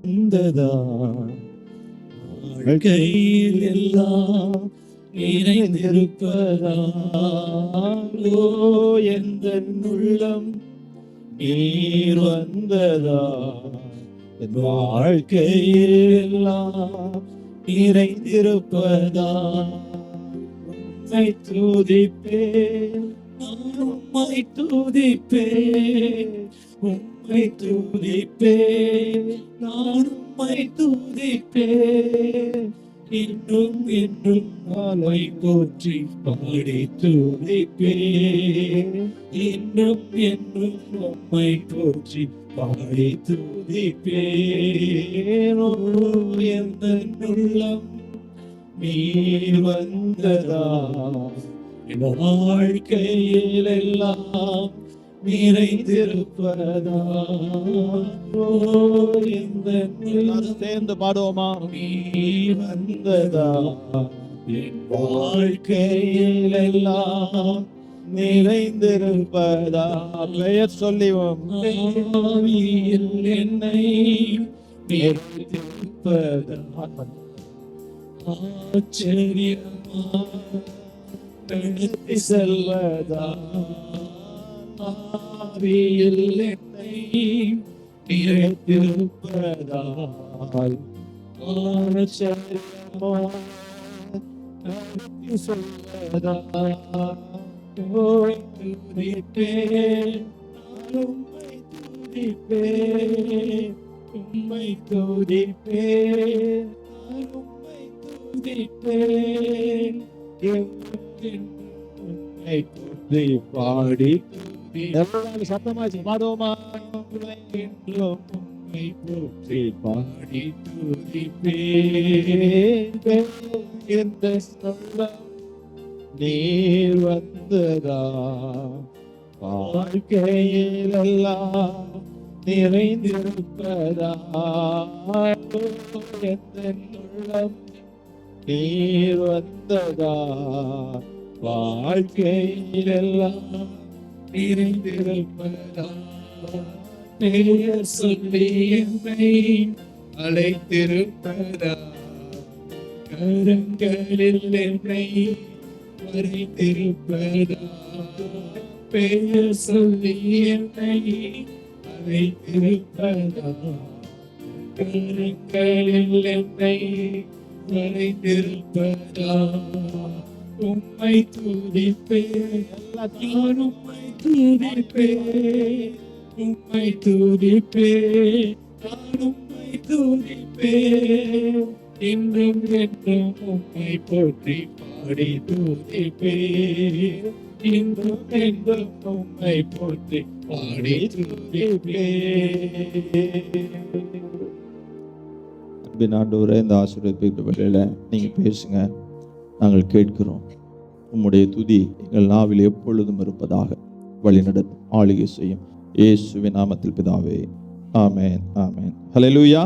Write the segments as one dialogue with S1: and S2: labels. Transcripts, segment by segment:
S1: வந்ததா வாழ்க்கையில் எல்லாம் நிறைந்திருப்பதா எந்த உள்ளம் நீர் வந்ததா வாழ்க்கையில் எல்லாம் நிறைந்திருப்பதா உம்மை துதிப்பேன் நான் உம்மை துதிப்பேன் உம்மை துதிப்பேன் நான் உம்மை துதிப்பேன் இன்னும் இன்னும் நாளை போற்றி பாடி துதிப்பேன் இன்னும் இன்னும் உம்மை போற்றி பாடி துதிப்பேன் எந்த உள்ளம் நீர் வந்ததா வாழ்க்கையில் எல்லாம் நிறைந்திருப்பதா சேர்ந்து பாடுவோமா நீர் வந்ததா என் வாழ்க்கையில் எல்லாம் நிறைந்திருப்பதா பெயர் சொல்லிவோம் என்னை நிறைந்திருப்பதா ஆச்சரியமாய் செல்வதா ஆவியில் என்னை நிறைந்திருப்பதால் ஆச்சரியமாய் செல்வதா துதிப்பேன் உம்மை துதிப்பேன் உம்மை துதிப்பேன் உம்மை துதிப்பேன் உம்மை துதி பாடி எவ்வளவு சத்தமாச்சு பாடுவோமா உம்மை துதி பாடி துதிப்பேன் எந்த சொல்லம் நீர் வந்ததா வாழ்க்கையில் எல்லாம் நிறைந்திருப்பதா எந்த உள்ளம் நீர் வந்ததா வாழ்க்கையில் எல்லாம் நிறைந்திருப்பதா பெயர் சொல்லி என்னை அழைத்திருப்பதா கரங்களில் என்னை மறைத்திருப்பதா பெயர் சொல்லி என்னை அழைத்திருப்பதா கரங்களில் என்னை மறைத்திருப்பதா உம்மை துதிப்பேன் நான் உம்மை துதிப்பேன் உம்மை துதிப்பேன் நான் உம்மை துதிப்பேன் இன்றும் என்றும் உம்மை போற்றி பாடி துதிப்பேன் இன்றும் என்றும் உம்மை போற்றி பாடி துதிப்பேன்.
S2: ஆண்டவரே, இந்த ஆசீர்வாதத்திற்கு வேளையில நீங்க பேசுங்க, நாங்கள் கேட்கிறோம். உம்முடைய துதி எங்கள் நாவில் எப்பொழுதும் இருப்பதாக வழிநடத்தும் ஆளுகை செய்யும் இயேசுவின் நாமத்தில் பிதாவே, ஆமென் ஆமென். ஹல்லேலூயா.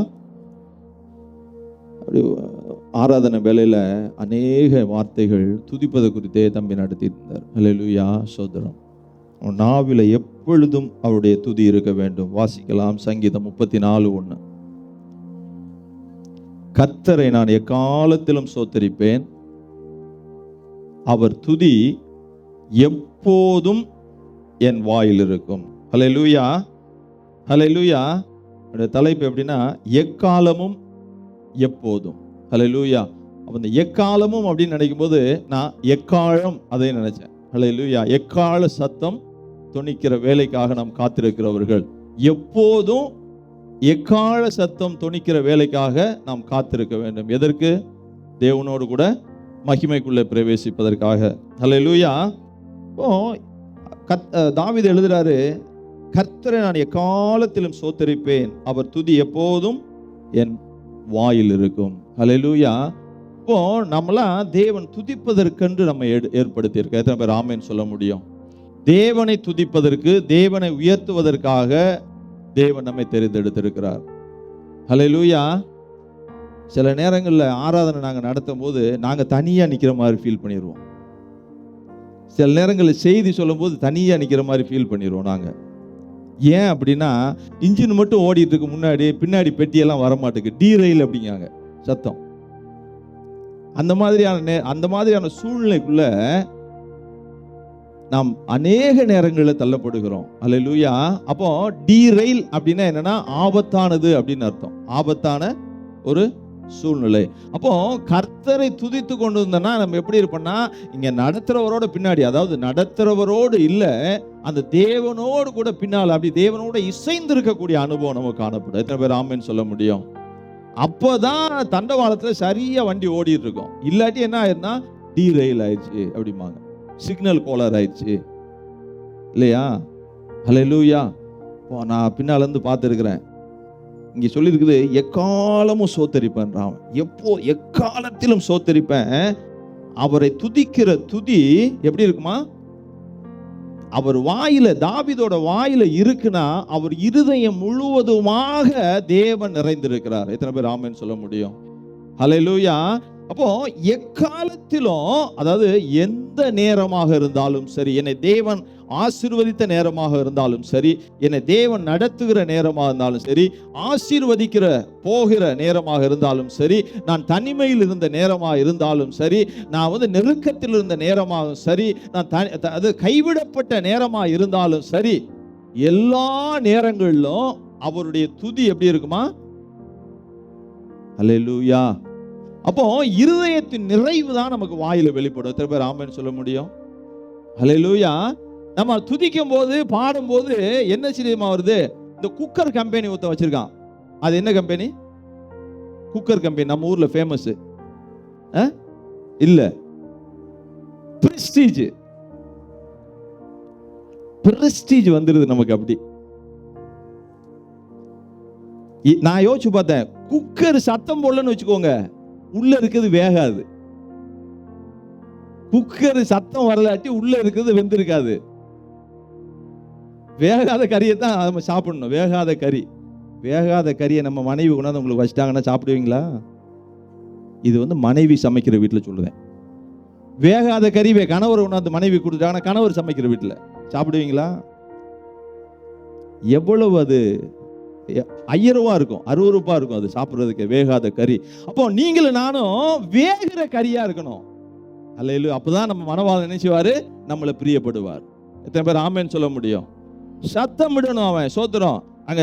S2: ஆராதனை வேளையில அநேக வார்த்தைகள் துதிப்பது குறித்தே தம்பி நடத்தியிருந்தார். ஹல்லேலூயா. சோதரம் நாவில் எப்பொழுதும் அவருடைய துதி இருக்க வேண்டும். வாசிக்கலாம் சங்கீதம் 34:1. கர்த்தரை நான் எக்காலத்திலும் ஸ்தோத்திரிப்பேன், அவர் துதி எப்போதும் என் வாயில் இருக்கும். ஹல்லேலூயா ஹல்லேலூயா. தலைப்பு எப்படின்னா எக்காலமும் எப்போதும். ஹல்லேலூயா. அப்போ இந்த எக்காலமும் அப்படின்னு நினைக்கும் போது நான் எக்காலம் அதை நினைச்சேன். ஹல்லேலூயா. எக்கால சத்தம் தொனிக்கிற வேலைக்காக நாம் காத்திருக்கிறவர்கள், எப்போதும் எக்கால சத்தம் தொனிக்கிற வேலைக்காக நாம் காத்திருக்க வேண்டும். எதற்கு? தேவனோடு கூட மகிமைக்குள்ளே பிரவேசிப்பதற்காக. ஹல்லேலூயா. இப்போ தாவீது எழுதுறாரு, கர்த்தரை நான் எக்காலத்திலும் ஸ்தோத்திரிப்பேன், அவர் துதி எப்போதும் என் வாயில் இருக்கும். ஹல்லேலூயா. இப்போ நம்மளாம் தேவன் துதிப்பதற்கென்று நம்ம ஏற்படுத்தியிருக்க எத்தனை பேர் ஆமென் சொல்ல முடியும்? தேவனை துதிப்பதற்கு, தேவனை உயர்த்துவதற்காக தேவன் நம்மை தெரிந்தெடுத்திருக்கிறார். ஹல்லேலூயா. சில நேரங்களில் ஆராதனை நாங்கள் நடத்தும் போது நாங்கள் தனியாக நிற்கிற மாதிரி ஃபீல் பண்ணிடுவோம். சில நேரங்களில் செய்தி சொல்லும் போது தனியாக நிற்கிற மாதிரி ஃபீல் பண்ணிடுவோம். நாங்கள் ஏன் அப்படின்னா இன்ஜின் மட்டும் ஓடிட்டு இருக்கு, முன்னாடி பின்னாடி பெட்டியெல்லாம் வரமாட்டுக்கு, டீரெயில் அப்படிங்காங்க சத்தம். அந்த மாதிரியான சூழ்நிலைக்குள்ள நாம் அநேக நேரங்களில் தள்ளப்படுகிறோம். அல்லேலூயா. அப்போ டீரெயில் அப்படின்னா என்னன்னா ஆபத்தானது அப்படின்னு அர்த்தம், ஆபத்தான ஒரு சூழ்நிலை. அப்போ கர்த்தரை துதித்து கொண்டு இருந்தோம்னா நம்ம எப்படி இருப்போம்னா, இங்க நடத்துறவரோட பின்னாடி, அதாவது நடத்துறவரோடு இல்ல, அந்த தேவனோடு கூட பின்னால், அப்படி தேவனோட இசைந்து இருக்கக்கூடிய அனுபவம் நமக்கு காணப்படும். எத்தனை பேர் ஆமென் சொல்ல முடியும்? அப்போதான் தண்டவாளத்துல சரியா வண்டி ஓடிட்டு இருக்கும். இல்லாட்டி என்ன ஆயிருந்தா டீரெயில் ஆயிடுச்சு அப்படிம்பாங்க, சிக்னல் கோளாறு ஆயிடுச்சு இல்லையா? ஹல்லேலூயா. நான் பின்னால இருந்து பார்த்துருக்கிறேன். இங்க சொல்லியிருக்குது, எக்காலமும் சோத்தரிப்பேன். எப்போ எக்காலத்திலும் சோத்தரிப்பேன். அவரை துதிக்கிற துதி எப்படி இருக்குமா? அவர் வாயில, தாவீதோட வாயில இருக்குன்னா அவர் இருதயம் முழுவதுமாக தேவன் நிறைந்திருக்கிறார். எத்தனை பேர் ஆமென் சொல்ல முடியும்? ஹல்லேலூயா. அப்போ எக்காலத்திலும், அதாவது எந்த நேரமாக இருந்தாலும் சரி, என்னை தேவன் ஆசீர்வதித்த நேரமாக இருந்தாலும் சரி, என்னை தேவன் நடத்துகிற நேரமாக இருந்தாலும் சரி, ஆசீர்வதிக்கிற போகிற நேரமாக இருந்தாலும் சரி, நான் தனிமையில் இருந்த நேரமாக இருந்தாலும் சரி, நான் நெருக்கத்தில் இருந்த நேரமாகவும் சரி, நான் அது கைவிடப்பட்ட நேரமாக இருந்தாலும் சரி, எல்லா நேரங்களிலும் அவருடைய துதி எப்படி இருக்குமா? அல்லேலூயா. அப்போ இருதயத்தின் நிறைவு தான் நமக்கு வாயில வெளிப்படும். எத்தனை பேர் ஆமென் சொல்ல முடியும்? அல்லேலூயா. நம்ம துதிக்கும் போது, பாடும் போது என்ன தெரியுமா வருது? இந்த குக்கர் கம்பெனி ஒருத்த வச்சிருக்கான். அது என்ன கம்பெனி? Cooker company. நம்ம ஊர்ல ஃபேமஸ் இல்ல, பிரஸ்டீஜ். பிரஸ்டீஜ் வந்துருது நமக்கு. அப்படி நான் யோசிச்சு பார்த்தேன், குக்கர் சத்தம் போடலன்னு வச்சுக்கோங்க, உள்ள இருக்குது வேகாது. குக்கர் சத்தம் வரலாட்டி உள்ள இருக்குது வெந்திருக்காது. வேகாத கறியை தான் நம்ம சாப்பிடணும். வேகாத கறி, வேகாத கறியை நம்ம மனைவி கொண்டாந்து உங்களுக்கு வச்சிட்டாங்கன்னா சாப்பிடுவீங்களா? இது மனைவி சமைக்கிற வீட்டில் சொல்லுவேன். வேகாத கறி கணவர் கொண்டாந்து மனைவி கொடுத்தாங்கன்னா கணவர் சமைக்கிற வீட்டில் சாப்பிடுவீங்களா? எவ்வளவு அது ஐயருவா இருக்கும், அருவருப்பா இருக்கும் அது சாப்பிடுறதுக்கு, வேகாத கறி. அப்போ நீங்களும் நானும் வேகிற கறியா இருக்கணும். அல்லேலூயா. அப்பதான் நம்ம மனவாளன் நினைச்சுவாரு, நம்மளை பிரியப்படுவார். எத்தனை பேர் ஆமென் சொல்ல முடியும்? சத்தம் விடணும். அவன் சோத்திரம். அங்க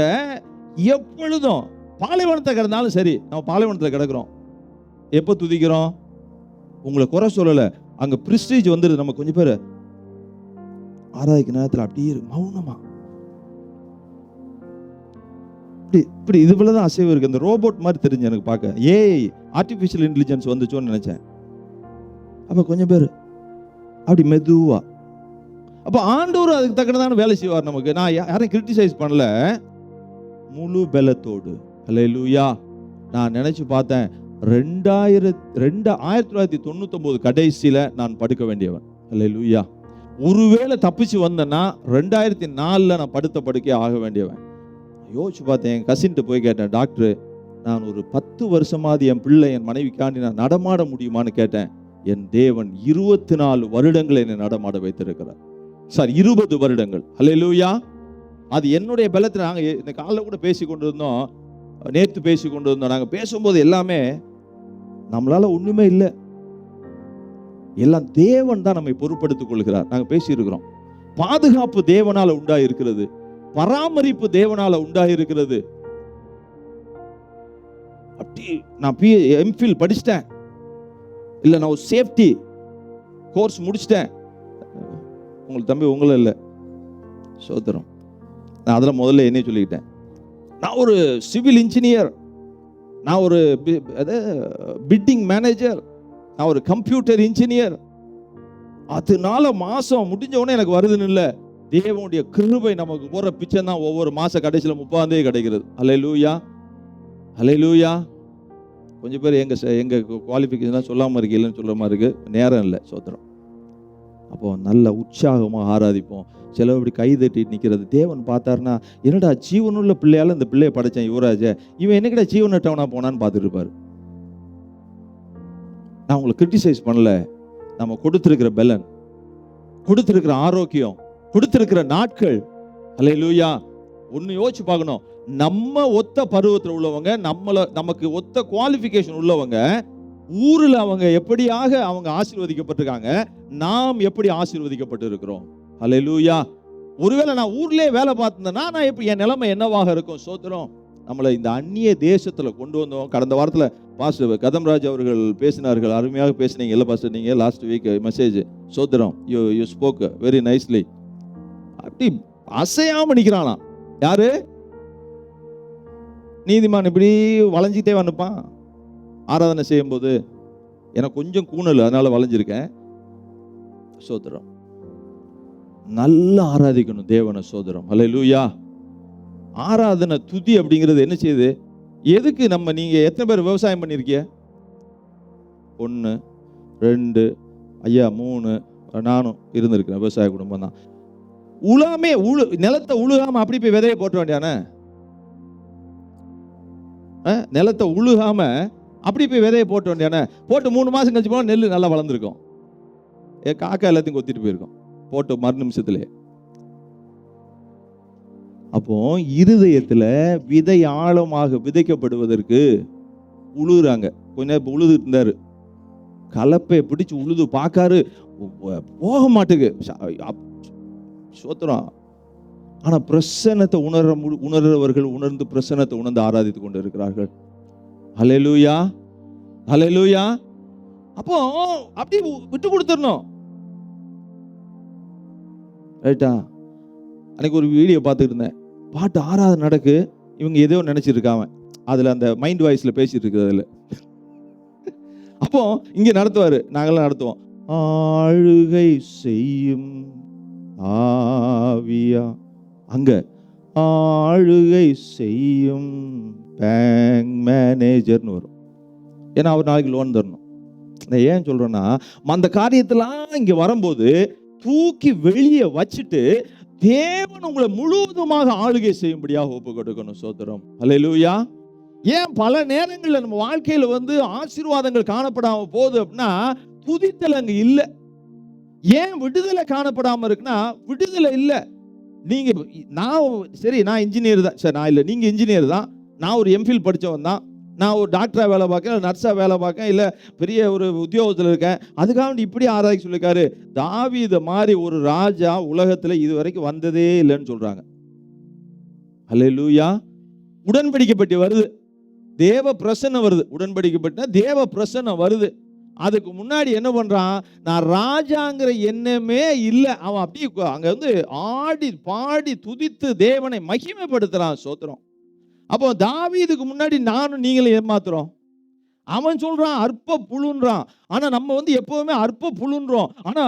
S2: எப்பொழுதும் பாலைவனத்தை கிடந்தாலும் சரி, நம்ம பாலைவனத்தில் கிடக்கிறோம், எப்போ துதிக்கிறோம்? உங்களை குறை சொல்லல, அங்க பிரிஸ்டீஜ் வந்துருது. நம்ம கொஞ்சம் பேர் ஆராய்க்கு நேரத்தில் அப்படியே மௌனமா இப்படி இது போலதான் அசைவு இருக்கு. இந்த ரோபோட் மாதிரி தெரிஞ்சு எனக்கு பார்க்க. ஆர்டிபிஷியல் இன்டெலிஜென்ஸ் வந்துச்சோன்னு நினைச்சேன். அப்ப கொஞ்சம் பேர் அப்படி மெதுவா. அப்ப ஆண்டவர் அதுக்கு தக்கனதான வேலை செய்வார் நமக்கு. நான் யாரையும் கிரிட்டிசைஸ் பண்ணல, முழு பலத்தோடு. அல்லேலூயா. நான் நினைச்சு பார்த்தேன், 1999 கடைசியில நான் படுக்க வேண்டியவன். அல்லேலூயா. ஒருவேளை தப்பிச்சு வந்தேன்னா 2004 நான் படுத்த படுக்கே ஆக வேண்டியவன். யோசிச்சு பார்த்தேன். என் கசின்ட்டு போய் கேட்டேன், டாக்டர் நான் ஒரு 10 வருஷமாவது என் பிள்ளை, என் மனைவிக்காண்டி நான் நடமாட முடியுமான்னு கேட்டேன். என் தேவன் 24 வருடங்கள் என்னை நடமாட வைத்திருக்கிறார். 20 வருடங்கள். அல்லேலூயா. அது என்னுடைய பலத்தில். நாங்கள் இந்த காலையில் கூட பேசி கொண்டு இருந்தோம், நேற்று பேசி கொண்டு இருந்தோம். நாங்கள் பேசும்போது எல்லாமே நம்மளால ஒண்ணுமே இல்லை, எல்லாம் தேவன் தான் நம்மை பொறுப்படுத்திக் கொள்கிறார். நாங்கள் பேசியிருக்கிறோம். பாதுகாப்பு தேவனால உண்டாகி இருக்கிறது, பராமரிப்பு தேவனால உண்டாகி இருக்கிறது. அப்படி நான் எம்ஃபில் படிச்சிட்டேன், இல்லை நான் சேஃப்டி கோர்ஸ் முடிச்சிட்டேன். உங்களுக்கு தம்பி உங்களை இல்லை சோதரம், நான் அதெல்லாம் முதல்ல என்ன சொல்லிக்கிட்டேன். நான் ஒரு சிவில் இன்ஜினியர், நான் ஒரு பிட்டிங் மேனேஜர், நான் ஒரு கம்ப்யூட்டர் இன்ஜினியர். அதனால மாசம் முடிஞ்ச உடனே எனக்கு வருதுன்னு இல்லை, தேவனுடைய கிருபை நமக்கு போற பிச்சை தான் ஒவ்வொரு மாச கடைசியில 30ஆம் தேதி கிடைக்கிறது. அல்லேலூயா. அல்லேலூயா. கொஞ்சம் பேர் எங்க குவாலிஃபிகேஷன் சொல்லாம இருக்கீங்கன்னு சொல்ற மாதிரி இருக்கு, நேரம் இல்லை சோத்திரம். அப்போ நல்ல உற்சாகமாக ஆராதிப்போம். சில இப்படி கை தட்டிட்டு நிற்கிறது. தேவன் பார்த்தாருன்னா, என்னடா ஜீவனுள்ள பிள்ளையால இந்த பிள்ளையை படைச்சேன் யுவராஜ, இவன் என்னக்கிட்ட ஜீவனட்டவனா போனான்னு பார்த்துட்டு இருப்பாரு. நான் உங்களை கிரிட்டிசைஸ் பண்ணல. நம்ம கொடுத்திருக்கிற பலன், கொடுத்திருக்கிற ஆரோக்கியம், கொடுத்திருக்கிற நாட்கள், அல்லேலூயா, ஒன்று யோசிச்சு பார்க்கணும். நம்ம ஒத்த பருவத்தில் உள்ளவங்க, நமக்கு ஒத்த குவாலிஃபிகேஷன் உள்ளவங்க, ஊரில் அவங்க எப்படியாக அவங்க ஆசீர்வதிக்கப்பட்டிருக்காங்க, நாம் எப்படி ஆசீர்வதிக்கப்பட்டு இருக்கிறோம். ஹல்லேலூயா. ஒருவேளை நான் ஊர்லயே வேலை பார்த்திருந்தேன்னா நான் எப்படி, என் நிலைமை என்னவாக இருக்கும்? சோத்திரம். நம்மளை இந்த அந்நிய தேசத்துல கொண்டு வந்தோம். கடந்த வாரத்தில் பாஸ்டர் கதம்ராஜ் அவர்கள் பேசினார்கள், அருமையாக பேசினீங்க. இல்லை பாஸ்டர், நீங்க லாஸ்ட் வீக் மெசேஜ், சோத்திரம், யூ ஸ்போக் வெரி நைஸ்லி. அப்படி அசையாம நிக்கிறானா யாரு? நீதிமான் இப்படி வளைஞ்சிட்டே வந்துப்பான். ஆராதனை செய்யும் போது எனக்கு கொஞ்சம் கூணல், அதனால வளைஞ்சிருக்கேன். சோத்திரம். நல்லா ஆராதிக்கணும் தேவனை. சோதரம். ஹல்லேலூயா. ஆராதனை துதி அப்படிங்கிறது என்ன செய்யுது? எதுக்கு நீங்க எத்தனை பேர் விவசாயம் பண்ணிருக்கீங்க? 1 2 ஐயா 3, நானும் இருந்திருக்கிறேன். விவசாய குடும்பம் தான். நிலத்தை உழுகாம அப்படி போய் விதைய போட்ட வேண்டியானே? நிலத்தை உழுகாம அப்படி போய் விதைய போட்ட வேண்டியானே? போட்டு 3 மாசம் கழிச்சு போனா நெல் நல்லா வளர்ந்துருக்கும். காக்கா எல்லாத்தையும் கொத்திட்டு போயிருக்கும் போட்டு மறு நிமிஷத்துல. அப்போ இருதயத்துல விதை ஆழமாக விதைக்கப்படுவதற்கு உழுகுறாங்க. கொஞ்ச நேரம் உழுது இருந்தாரு, கலப்பை பிடிச்சு உழுது பார்க்காரு, போக மாட்டுக்கு. சோத்திரம். ஆனா பிரசன்னத்தை உணர்றவர்கள் உணர்ந்து பிரசன்னத்தை உணர்ந்து ஆராதித்து கொண்டு இருக்கிறார்கள். ஹல்லேலூயா, ஹல்லேலூயா. அப்போ அப்படி விட்டு கொடுத்துடணும். ரைட்டா? அன்னைக்கு ஒரு வீடியோ பார்த்துட்டு இருந்தேன். பாட்டு ஆராதனை நடக்கு, இவங்க ஏதோ நினைச்சிருக்காங்க, அதுல அந்த மைண்ட் வாய்ஸ்ல பேசிட்டு இருக்குது. அதுல அப்போ இங்க நடத்துவாரு, நாங்கெல்லாம் நடத்துவோம். ஆளுகை செய்யும் ஆவியா, அங்க ஆளுகை செய்யும் பேங்க் மேனேஜர்னு வரும். ஏன்னா அவர் நாளைக்கு லோன் தரணும். நான் ஏன் சொல்றேன்னா, அந்த காரியத்தெல்லாம் இங்க வரும்போது தூக்கி வெளியே வச்சுட்டு தேவன் உங்களை முழுவதுமாக ஆளுகை செய்யும்படியாக ஒப்பு கொடுக்கணும். சோத்திரம். ஹல்லேலூயா. ஏன் பல நேரங்களில் நம்ம வாழ்க்கையில ஆசீர்வாதங்கள் காணப்படாம போகுது அப்படின்னா, துதித்தல் அங்க இல்ல. ஏன் விடுதலை காணப்படாம இருக்குன்னா, விடுதலை இல்ல. நான் இன்ஜினியர் தான். சரி, நான் இல்லை, நீங்க இன்ஜினியர் தான். நான் ஒரு எம்ஃபில் படிச்சவன் தான். நான் ஒரு டாக்டரா வேலை பார்க்கேன், நர்ஸா வேலை பார்க்கேன், இல்ல பெரிய ஒரு உத்தியோகத்தில் இருக்கேன். அதுக்காக இப்படி ஆராய்ச்சி சொல்லிருக்காரு. தாவீது மாதிரி ஒரு ராஜா உலகத்துல இதுவரைக்கும் வந்ததே இல்லைன்னு சொல்றாங்க. ஹல்லேலூயா. உடன்படிக்கப்பட்டு வருது, தேவ பிரசன்னம் வருது. உடன்படிக்கப்பட்ட தேவ பிரசன்னம் வருது. அதுக்கு முன்னாடி என்ன பண்றான்? நான் ராஜாங்கிற எண்ணமே இல்லை. அவன் அப்படி அங்க ஆடி பாடி துதித்து தேவனை மகிமைப்படுத்துறான். சோத்திரம். அப்போ தாவீதுக்கு முன்னாடி நானும் நீங்களும் ஏமாத்துறோம். அவன் சொல்றான் அற்ப புழுன்றான். ஆனா நம்ம எப்பவுமே அற்ப புழுன்றோம். ஆனா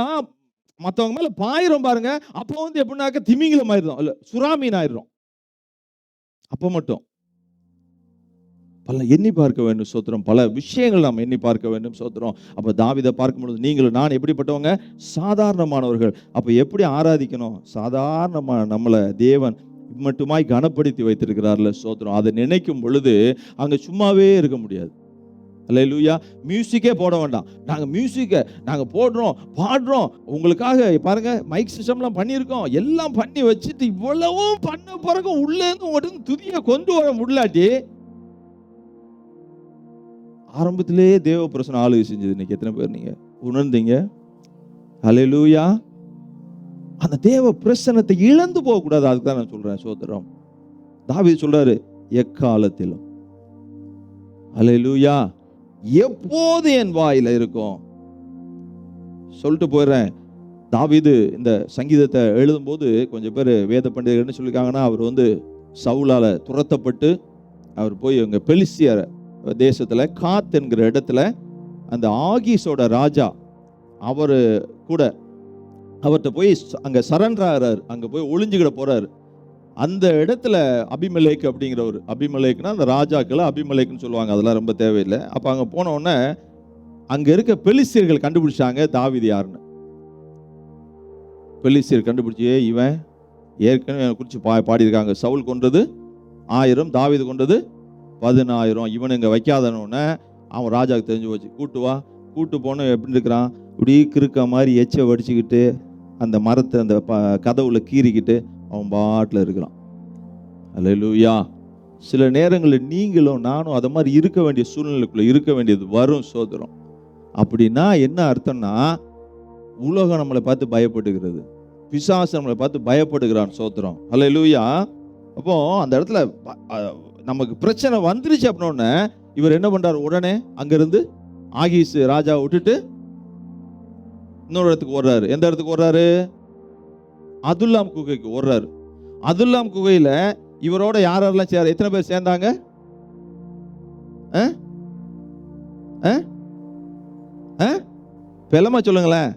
S2: மற்றவங்க மேல பாயிரும் பாருங்க, அப்போ எப்படின்னாக்க திமிங்கலம் ஆயிரும், இல்ல சுறாமீன் ஆயிரும். அப்ப மட்டும் பல எண்ணி பார்க்க வேண்டும். சோத்திரம். பல விஷயங்கள் நாம் எண்ணி பார்க்க வேண்டும். சோத்திரம். அப்ப தாவீதை பார்க்கும் பொழுது நீங்களும் நான் எப்படிப்பட்டவங்க? சாதாரணமானவர்கள். அப்ப எப்படி ஆராதிக்கணும்? சாதாரணமான நம்மளை தேவன் மட்டுமாய் கனப்படுத்தி வைத்திருக்கிறார்ல. சோத்திரம். அதை நினைக்கும் பொழுது அங்க சும்மாவே இருக்க முடியாது. அல்லேலூயா. மியூசிக்கே போட வேண்டாம். நாங்க போடுறோம், பாடுறோம், உங்களுக்காக பாருங்க மைக் சிஸ்டம்லாம் பண்ணியிருக்கோம், எல்லாம் பண்ணி வச்சுட்டு இவ்வளவும் பண்ண பிறகு உள்ள இருந்து உங்கள்கிட்ட துதியை கொண்டு வர முடியலாட்டி, ஆரம்பத்திலேயே தேவ பிரசன்னம் ஆளுகை செஞ்சது. இன்னைக்கு எத்தனை பேர் நீங்க உணர்ந்தீங்க? அல்லேலூயா. அந்த தேவ பிரசன்னத்தை இழந்து போக கூடாது. அதுக்கு தான் நான் சொல்றேன். சோதரம். தாவீது சொல்றாரு, எக்காலத்திலும் அல்லேலூயா எப்போது என் வாயில இருக்கும் சொல்லிட்டு போயிடுறேன். தாவீது இந்த சங்கீதத்தை எழுதும்போது கொஞ்சம் பேர் வேத பண்டிதர்கள் என்ன சொல்லியிருக்காங்கன்னா, அவர் சவுலால துரத்தப்பட்டு அவர் போய் அங்க பெலிஸ்தியர் தேசத்துல காத் என்கிற இடத்துல அந்த ஆகீஸோட ராஜா அவர் கூட அவர்கிட்ட போய் அங்க சரண்டர் ஆகிறார். அங்க போய் ஒளிஞ்சுக்கிட போறாரு. அந்த இடத்துல அபிமெலேக் அப்படிங்கிறவர், அபிமெலேக்னா அந்த ராஜாக்களை அபிமெலேக்னு சொல்லுவாங்க, அதெல்லாம் ரொம்ப தேவையில்லை. அப்ப அங்க போன உடனே அங்க இருக்க பெலிஸ்தியர்கள் கண்டுபிடிச்சாங்க தாவீது யாருன்னு. பெலிஸ்தியர் கண்டுபிடிச்சி, இவன் ஏற்கனவே குறிச்சு பாடியிருக்காங்க, சவுல் கொன்றது 1000, தாவீது கொன்றது 10000, இவன் இங்க வைக்காதனோடனே அவன் ராஜாவுக்கு தெரிஞ்சு போச்சு. கூட்டு போன எப்படி இருக்கிறான், இப்படி கிறுக்க மாதிரி எச்சை வடிச்சுக்கிட்டு அந்த மரத்தை அந்த கதவுல கீறிக்கிட்டு அவன் பாட்டில் இருக்கிறான். அல்லேலூயா. சில நேரங்களில் நீங்களும் நானும் அதை மாதிரி இருக்க வேண்டிய சூழ்நிலைக்குள்ள இருக்க வேண்டியது வரும் சோதரம். அப்படின்னா என்ன அர்த்தம்னா, உலகம் நம்மளை பார்த்து பயப்படுகிறது, பிசாசு நம்மளை பார்த்து பயப்படுகிறான் சோதரம். அல்லேலூயா. அப்போ அந்த இடத்துல நமக்கு பிரச்சனை வந்துருச்சு அப்படின்னோடனே இவர் என்ன பண்றாரு, உடனே அங்கிருந்து ஆகீஸ் ராஜாவை விட்டுட்டு இன்னொரு இடத்துக்கு ஓடுறாரு. எந்த இடத்துக்கு ஓடுறாரு? அதுல்லாம் குகைக்கு ஓடுறாரு. அதுல்லாம் குகையில இவரோட யாரெல்லாம் சேர, எத்தனை பேர் சேர்ந்தாங்க? பெலமா சொல்லுங்களேன்.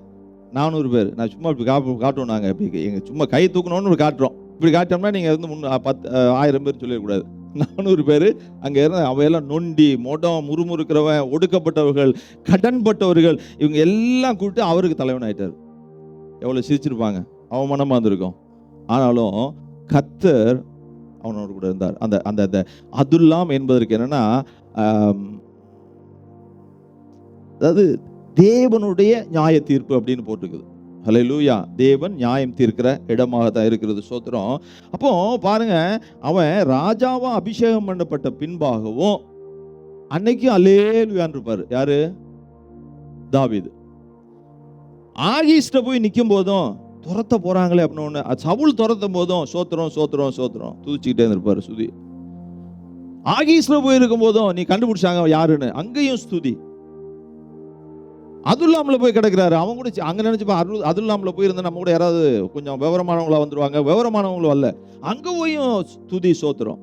S2: 400 பேர். நான் சும்மா இப்படி காட்டுவோம். நாங்கள் இப்படி எங்க சும்மா கை தூக்கணும்னு காட்டுறோம். இப்படி காட்டோம்னா நீங்கள் வந்து 1000 பேர் சொல்லிடக்கூடாது. 400 பேர் அங்கே இருந்த அவையெல்லாம் நொண்டி, மொடம், முறுமுறுக்கிறவன், ஒடுக்கப்பட்டவர்கள், கடன்பட்டவர்கள், இவங்க எல்லாம் கூப்பிட்டு அவருக்கு தலைவன் ஆயிட்டார். எவ்வளோ சிரிச்சிருப்பாங்க, அவமானமாக இருந்திருக்கும். ஆனாலும் கர்த்தர் அவனோடு கூட இருந்தார். அந்த அந்த அந்த அதுல்லாம் என்பதற்கு என்னன்னா, அதாவது தேவனுடைய நியாய தீர்ப்பு அப்படின்னு போட்டுக்குது. ஹல்லேலூயா. தேவன் நியாயம் தீர்க்கிற இடமாக தான் இருக்கிறது சோத்திரம். அப்போ பாருங்க, அவன் ராஜாவா அபிஷேகம் பண்ணப்பட்ட பின்பாகவும் அன்னைக்கு அல்லேலூயான்னு இருப்பாரு. யாரு? தாவீது. ஆகீஸ்ட போய் நிற்கும் போதும் துரத்த போறாங்களே அப்படின்னு ஒன்று, சவுல் துரத்தும் போதும் சோத்திரம் சோத்திரம் சோத்திரம் துதிச்சுக்கிட்டே இருப்பாரு சுதி. ஆகீஸ்ல போய் இருக்கும் போதும் நீ கண்டுபிடிச்சாங்க யாருன்னு, அங்கேயும் ஸ்துதி. அதுல்லாமல போய் கிடக்கிறாரு. அவங்க கூட அங்க நினைச்சுப்பா, அதுல்லாமல போய் இருந்தா நம்ம கூட யாராவது கொஞ்சம் விவரமானவங்களா வந்துருவாங்க. விவரமானவங்களும் அல்ல, அங்க போயும் துதி சோத்திரம்.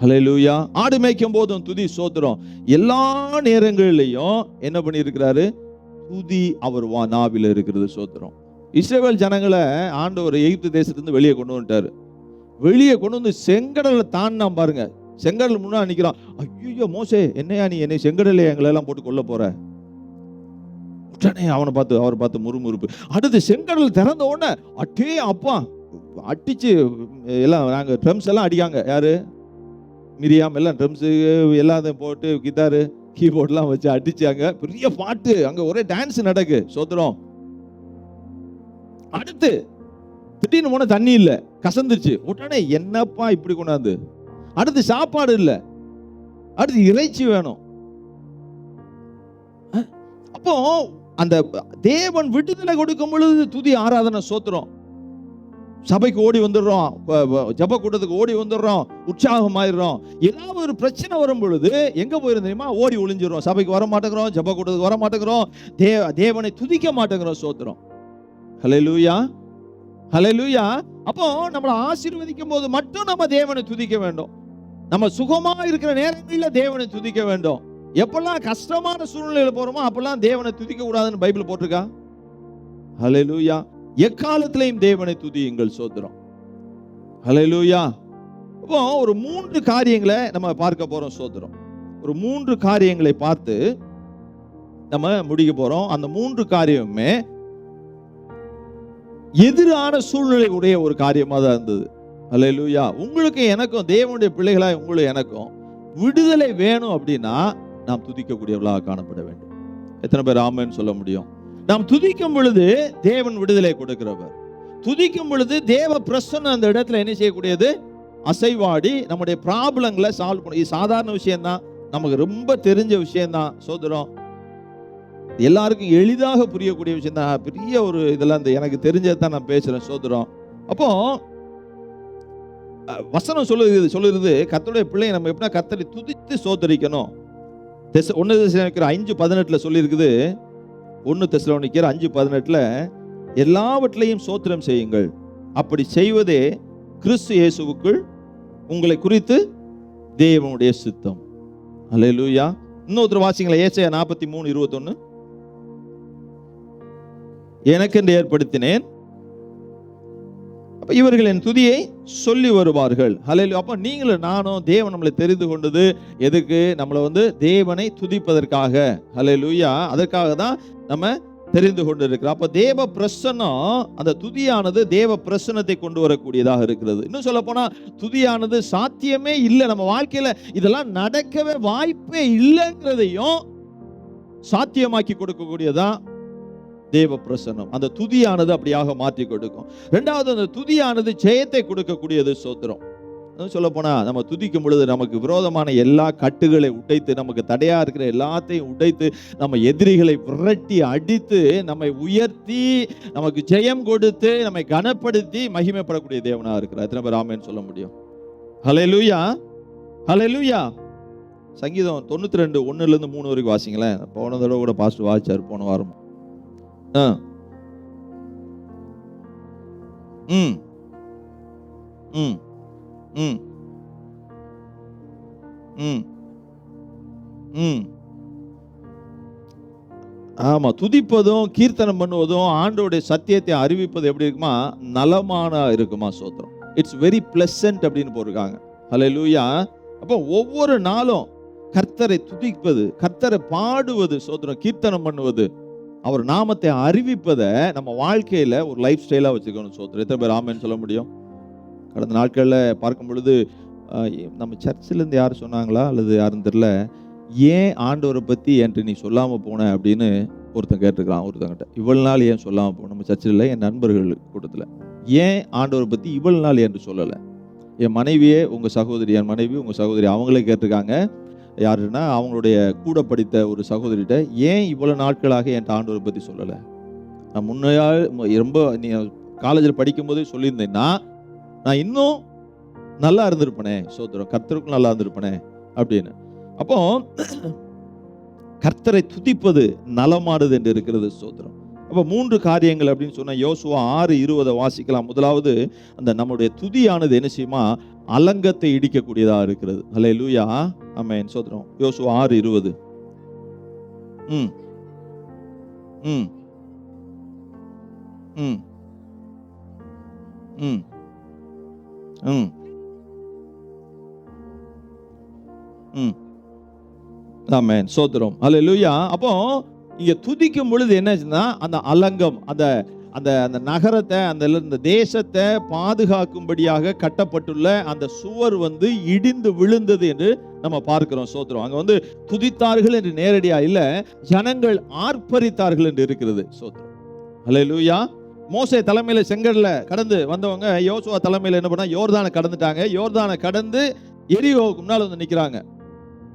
S2: ஹல்லேலூயா. ஆடு மேய்க்கும் போதும் துதி சோத்திரம். எல்லா நேரங்களிலையும் என்ன பண்ணி இருக்கிறாரு? துதி அவர் நாவில இருக்கிறது சோத்திரம். இஸ்ரவேல் ஜனங்களை ஆண்டவர் எகிப்து தேசத்திலிருந்து வெளியே கொண்டு வந்துட்டாரு. வெளியே கொண்டு வந்து செங்கடலை தாண்டினா பாருங்க. செங்கடல் முன்னாடி நிற்கிறான். ஐயோ மோசே, என்னையா நீ என்னை செங்கடலை எங்களை எல்லாம் போட்டு கொல்ல போற? உடனே அவரை பார்த்து முறுமுறுப்பு. அடுத்து செங்கடல் திறந்த உடனே அட்டே அப்பா அடிச்சு எல்லாம் நாங்கள் ட்ரம்ஸ் எல்லாம் அடிக்காங்க. யாரு? மிரியாம் எல்லாம் ட்ரம்ஸு எல்லாத்தையும் போட்டு கிட்டாரு கீபோர்ட்லாம் வச்சு அடிச்சாங்க. பெரிய பாட்டு, அங்க ஒரே டான்ஸ் நடக்கு சோத்திரம். அடுத்து திடீர்னு போன தண்ணி இல்ல, கசந்துருச்சு. உடனே என்னப்பா இப்படி கொண்டாந்து. அடுத்து சாப்பாடு இல்ல, அடுத்து இறைச்சி வேணும். அப்போ அந்த தேவன் விடுதலை கொடுக்கும் பொழுது துதி ஆராதனை சோத்திரம். சபைக்கு ஓடி வந்துடுறோம், ஜப கூட்டத்துக்கு ஓடி வந்துடுறோம், உற்சாகமாயிடுறோம். ஏதாவது ஒரு பிரச்சனை வரும் பொழுது எங்க போயிருந்தோமா, ஓடி ஒளிஞ்சிடும். சபைக்கு வர மாட்டேங்கிறோம், ஜப கூட்டத்துக்கு வர மாட்டேங்கிறோம், தேவனை துதிக்க மாட்டேங்கிறோம் சோத்திரம். ஹல்லேலூயா, ஹல்லேலூயா. அப்போ நம்மளை ஆசீர்வதிக்கும் போது மட்டும் நம்ம தேவனை துதிக்க வேண்டும். நம்ம சுகமா இருக்கிற நேரங்களில் தேவனை துதிக்க வேண்டும். எப்பெல்லாம் கஷ்டமான சூழ்நிலையில போறோமோ அப்பெல்லாம் தேவனை துதிக்க கூடாதுன்னு பைபிள் போட்டிருக்கா? ஹல்லேலூயா. எக்காலத்திலையும் தேவனை துதியுங்கள் சோத்திரம். ஹல்லேலூயா. அப்போ ஒரு 3 காரியங்களை நம்ம பார்க்க போறோம் சோத்திரம். ஒரு 3 காரியங்களை பார்த்து நம்ம முடிக்க போறோம். அந்த 3 காரியமுமே எதிரான சூழ்நிலை உடைய ஒரு காரியமா தான் இருந்தது. ஹல்லேலூயா. உங்களுக்கு எனக்கும், தேவனுடைய பிள்ளைகளா உங்களுக்கு எனக்கும் விடுதலை வேணும் அப்படின்னா நாம் துதிக்கக்கூடியவர்களாக காணப்பட வேண்டும். எத்தனை பேர் ஆமென் சொல்ல முடியும்? நாம் துதிக்கும் பொழுது தேவன் விடுதலை கொடுக்கிறவர். துதிக்கும் பொழுது தேவ பிரசன்னம் அந்த இடத்துல என்ன செய்யக்கூடியது? அசைவாடி நம்முடைய ப்ராப்ளங்களை சால்வ் பண்ண. இது சாதாரண விஷயம் தான், நமக்கு ரொம்ப தெரிஞ்ச விஷயம் தான் சோதரம். எல்லாருக்கும் எளிதாக புரியக்கூடிய விஷயம் தான். பெரிய ஒரு இதெல்லாம் எனக்கு தெரிஞ்சதை தான் நான் பேசுறேன் சோதரம். அப்போ வசனம் சொல்லுறது கர்த்தருடைய பிள்ளை நம்ம எப்படின்னா கர்த்தரை துதித்து சோதரிக்கணும். 1 தெசலோனிக்கேயர் 5:18 சொல்லி இருக்குது. 1 தெசலோனிக்கேயர் 5:18 எல்லாவற்றையும் சோத்திரம் செய்யுங்கள், அப்படி செய்வதே கிறிஸ்து இயேசுவுக்குள் உங்களை குறித்து தேவனுடைய சித்தம். ஹல்லேலூயா. இன்னொருத்தர் வாசிங்களா, ஏசாயா 43:21. எனக்கென்று ஏற்படுத்தினேன், அப்ப இவர்கள் என் துதியை சொல்லி வருவார்கள். ஹல்லேலூயா. அப்ப நீங்களும் நானும் தேவன் நம்மளை தெரிந்து கொண்டது எதுக்கு? நம்மளை தேவனை துதிப்பதற்காக. ஹல்லேலூயா. அதற்காக தான் நம்ம தெரிந்து கொண்டு இருக்கிறோம். அப்ப தேவ பிரசன்னம், அந்த துதியானது தேவ பிரசன்னத்தை கொண்டு வரக்கூடியதாக இருக்கிறது. இன்னும் சொல்ல போனா துதியானது சாத்தியமே இல்லை நம்ம வாழ்க்கையில, இதெல்லாம் நடக்கவே வாய்ப்பே இல்லைங்கிறதையும் சாத்தியமாக்கி கொடுக்கக்கூடியதான் தேவ பிரசன்னம். அந்த துதியானது அப்படியாக மாற்றி கொடுக்கும். இரண்டாவது, அந்த துதியானது ஜெயத்தை கொடுக்கக்கூடியது சோத்திரம். சொல்ல போனா நம்ம துதிக்கும் பொழுது நமக்கு விரோதமான எல்லா கட்டுகளை உடைத்து, நமக்கு தடையா இருக்கிற எல்லாத்தையும் உடைத்து, நம்ம எதிரிகளை விரட்டி அடித்து, நம்மை உயர்த்தி, நமக்கு ஜெயம் கொடுத்து, நம்மை கனப்படுத்தி மகிமைப்படக்கூடிய தேவனா இருக்கிறார். எத்தனை பேர் ஆமென் சொல்ல முடியும்? ஹல்லேலூயா, ஹல்லேலூயா. சங்கீதம் 92 1 3 வரைக்கும் வாசிங்களேன். போன தடவை கூட பாஸ்டர் வாசிச்சார் போன வாரம். ம் ம் ம் ம் ம் ஆமா, துதிப்பதும் கீர்த்தனம் பண்ணுவதும் ஆண்டவருடைய சத்தியத்தை அறிவிப்பது எப்படி இருக்குமா? நலமான இருக்குமா? சோத்திரம். இட்ஸ் வெரி பிளசன்ட் அப்படின்னு போட்டிருக்காங்க. ஹல்லேலூயா. அப்போ ஒவ்வொரு நாளும் கர்த்தரை துதிப்பது, கர்த்தரை பாடுவது, சோத்திரம், கீர்த்தனம் பண்ணுவது, அவர் நாமத்தை அறிவிப்பதை நம்ம வாழ்க்கையில ஒரு லைஃப் ஸ்டைலா வச்சுக்கணும். சோத்திரம். எத்தனை பேர் ஆமென் சொல்ல முடியும்? கடந்த நாட்களில் பார்க்கும் பொழுது நம்ம சர்ச்சிலேருந்து யார் சொன்னாங்களா அல்லது யாருன்னு தெரியல, ஏன் ஆண்டவரை பற்றி என்கிட்ட நீ சொல்லாமல் போன அப்படின்னு ஒருத்தன் கேட்டிருக்கிறான் ஒருத்தங்கிட்ட. இவ்வளவு நாள் ஏன் சொல்லாமல் போன? நம்ம சர்ச்சில் என் நண்பர்கள் கூட்டத்தில் ஏன் ஆண்டவரை பற்றி இவ்வளவு நாள் என்று சொல்லலை? என் மனைவியே, உங்கள் சகோதரி, என் மனைவி உங்கள் சகோதரி அவங்களே கேட்டிருக்காங்க. யாருன்னா அவங்களுடைய கூட படித்த ஒரு சகோதரிகிட்ட, ஏன் இவ்வளோ நாட்களாக என்கிட்ட ஆண்டவரை பற்றி சொல்லலை? நான் முன்னையா ரொம்ப நீ காலேஜில் படிக்கும்போதே சொல்லியிருந்தேன்னா நான் இன்னும் நல்லா இருந்திருப்பனே. சோதரம், கர்த்தருக்கும் நல்லா இருந்திருப்பனே அப்படின்னு. அப்போ கர்த்தரை துதிப்பது நலமானது என்று இருக்கிறது. சோதரம். அப்போ 3 காரியங்கள் அப்படின்னு சொன்னா யோசுவா 6:20 வாசிக்கலாம். முதலாவது, அந்த நம்முடைய துதியானது என்ன செய்யுமா? அலங்கத்தை இடிக்கக்கூடியதா இருக்கிறது. ஹல்லேலூயா, ஆமென். சோதரம். யோசுவா 6:20. ம் ம் ம் ம் ம் ம் ஆமென். சோத்திரம். ஹல்லேலூயா. அப்போ இங்க துதிக்கும் பொழுது என்னாச்சுன்னா, அந்த அலங்கம், அந்த அந்த அந்த நகரத்தை, அந்த தேசத்தை பாதுகாக்கும்படியாக கட்டப்பட்டுள்ள அந்த சுவர் இடிந்து விழுந்தது என்று நம்ம பார்க்கிறோம். சோத்திரம். அங்க துதித்தார்கள் என்று நேரடியா இல்ல, ஜனங்கள் ஆர்ப்பரித்தார்கள் என்று இருக்கிறது. சோத்திரம். ஹல்லேலூயா. மோசே தலைமையில செங்கடல கடந்து வந்தவங்க யோசுவா தலைமையில என்ன பண்ணா? யோர்தானை கடந்துட்டாங்க. யோர்தானை கடந்து எரிகோவுக்கு முன்னால் நிக்கிறாங்க.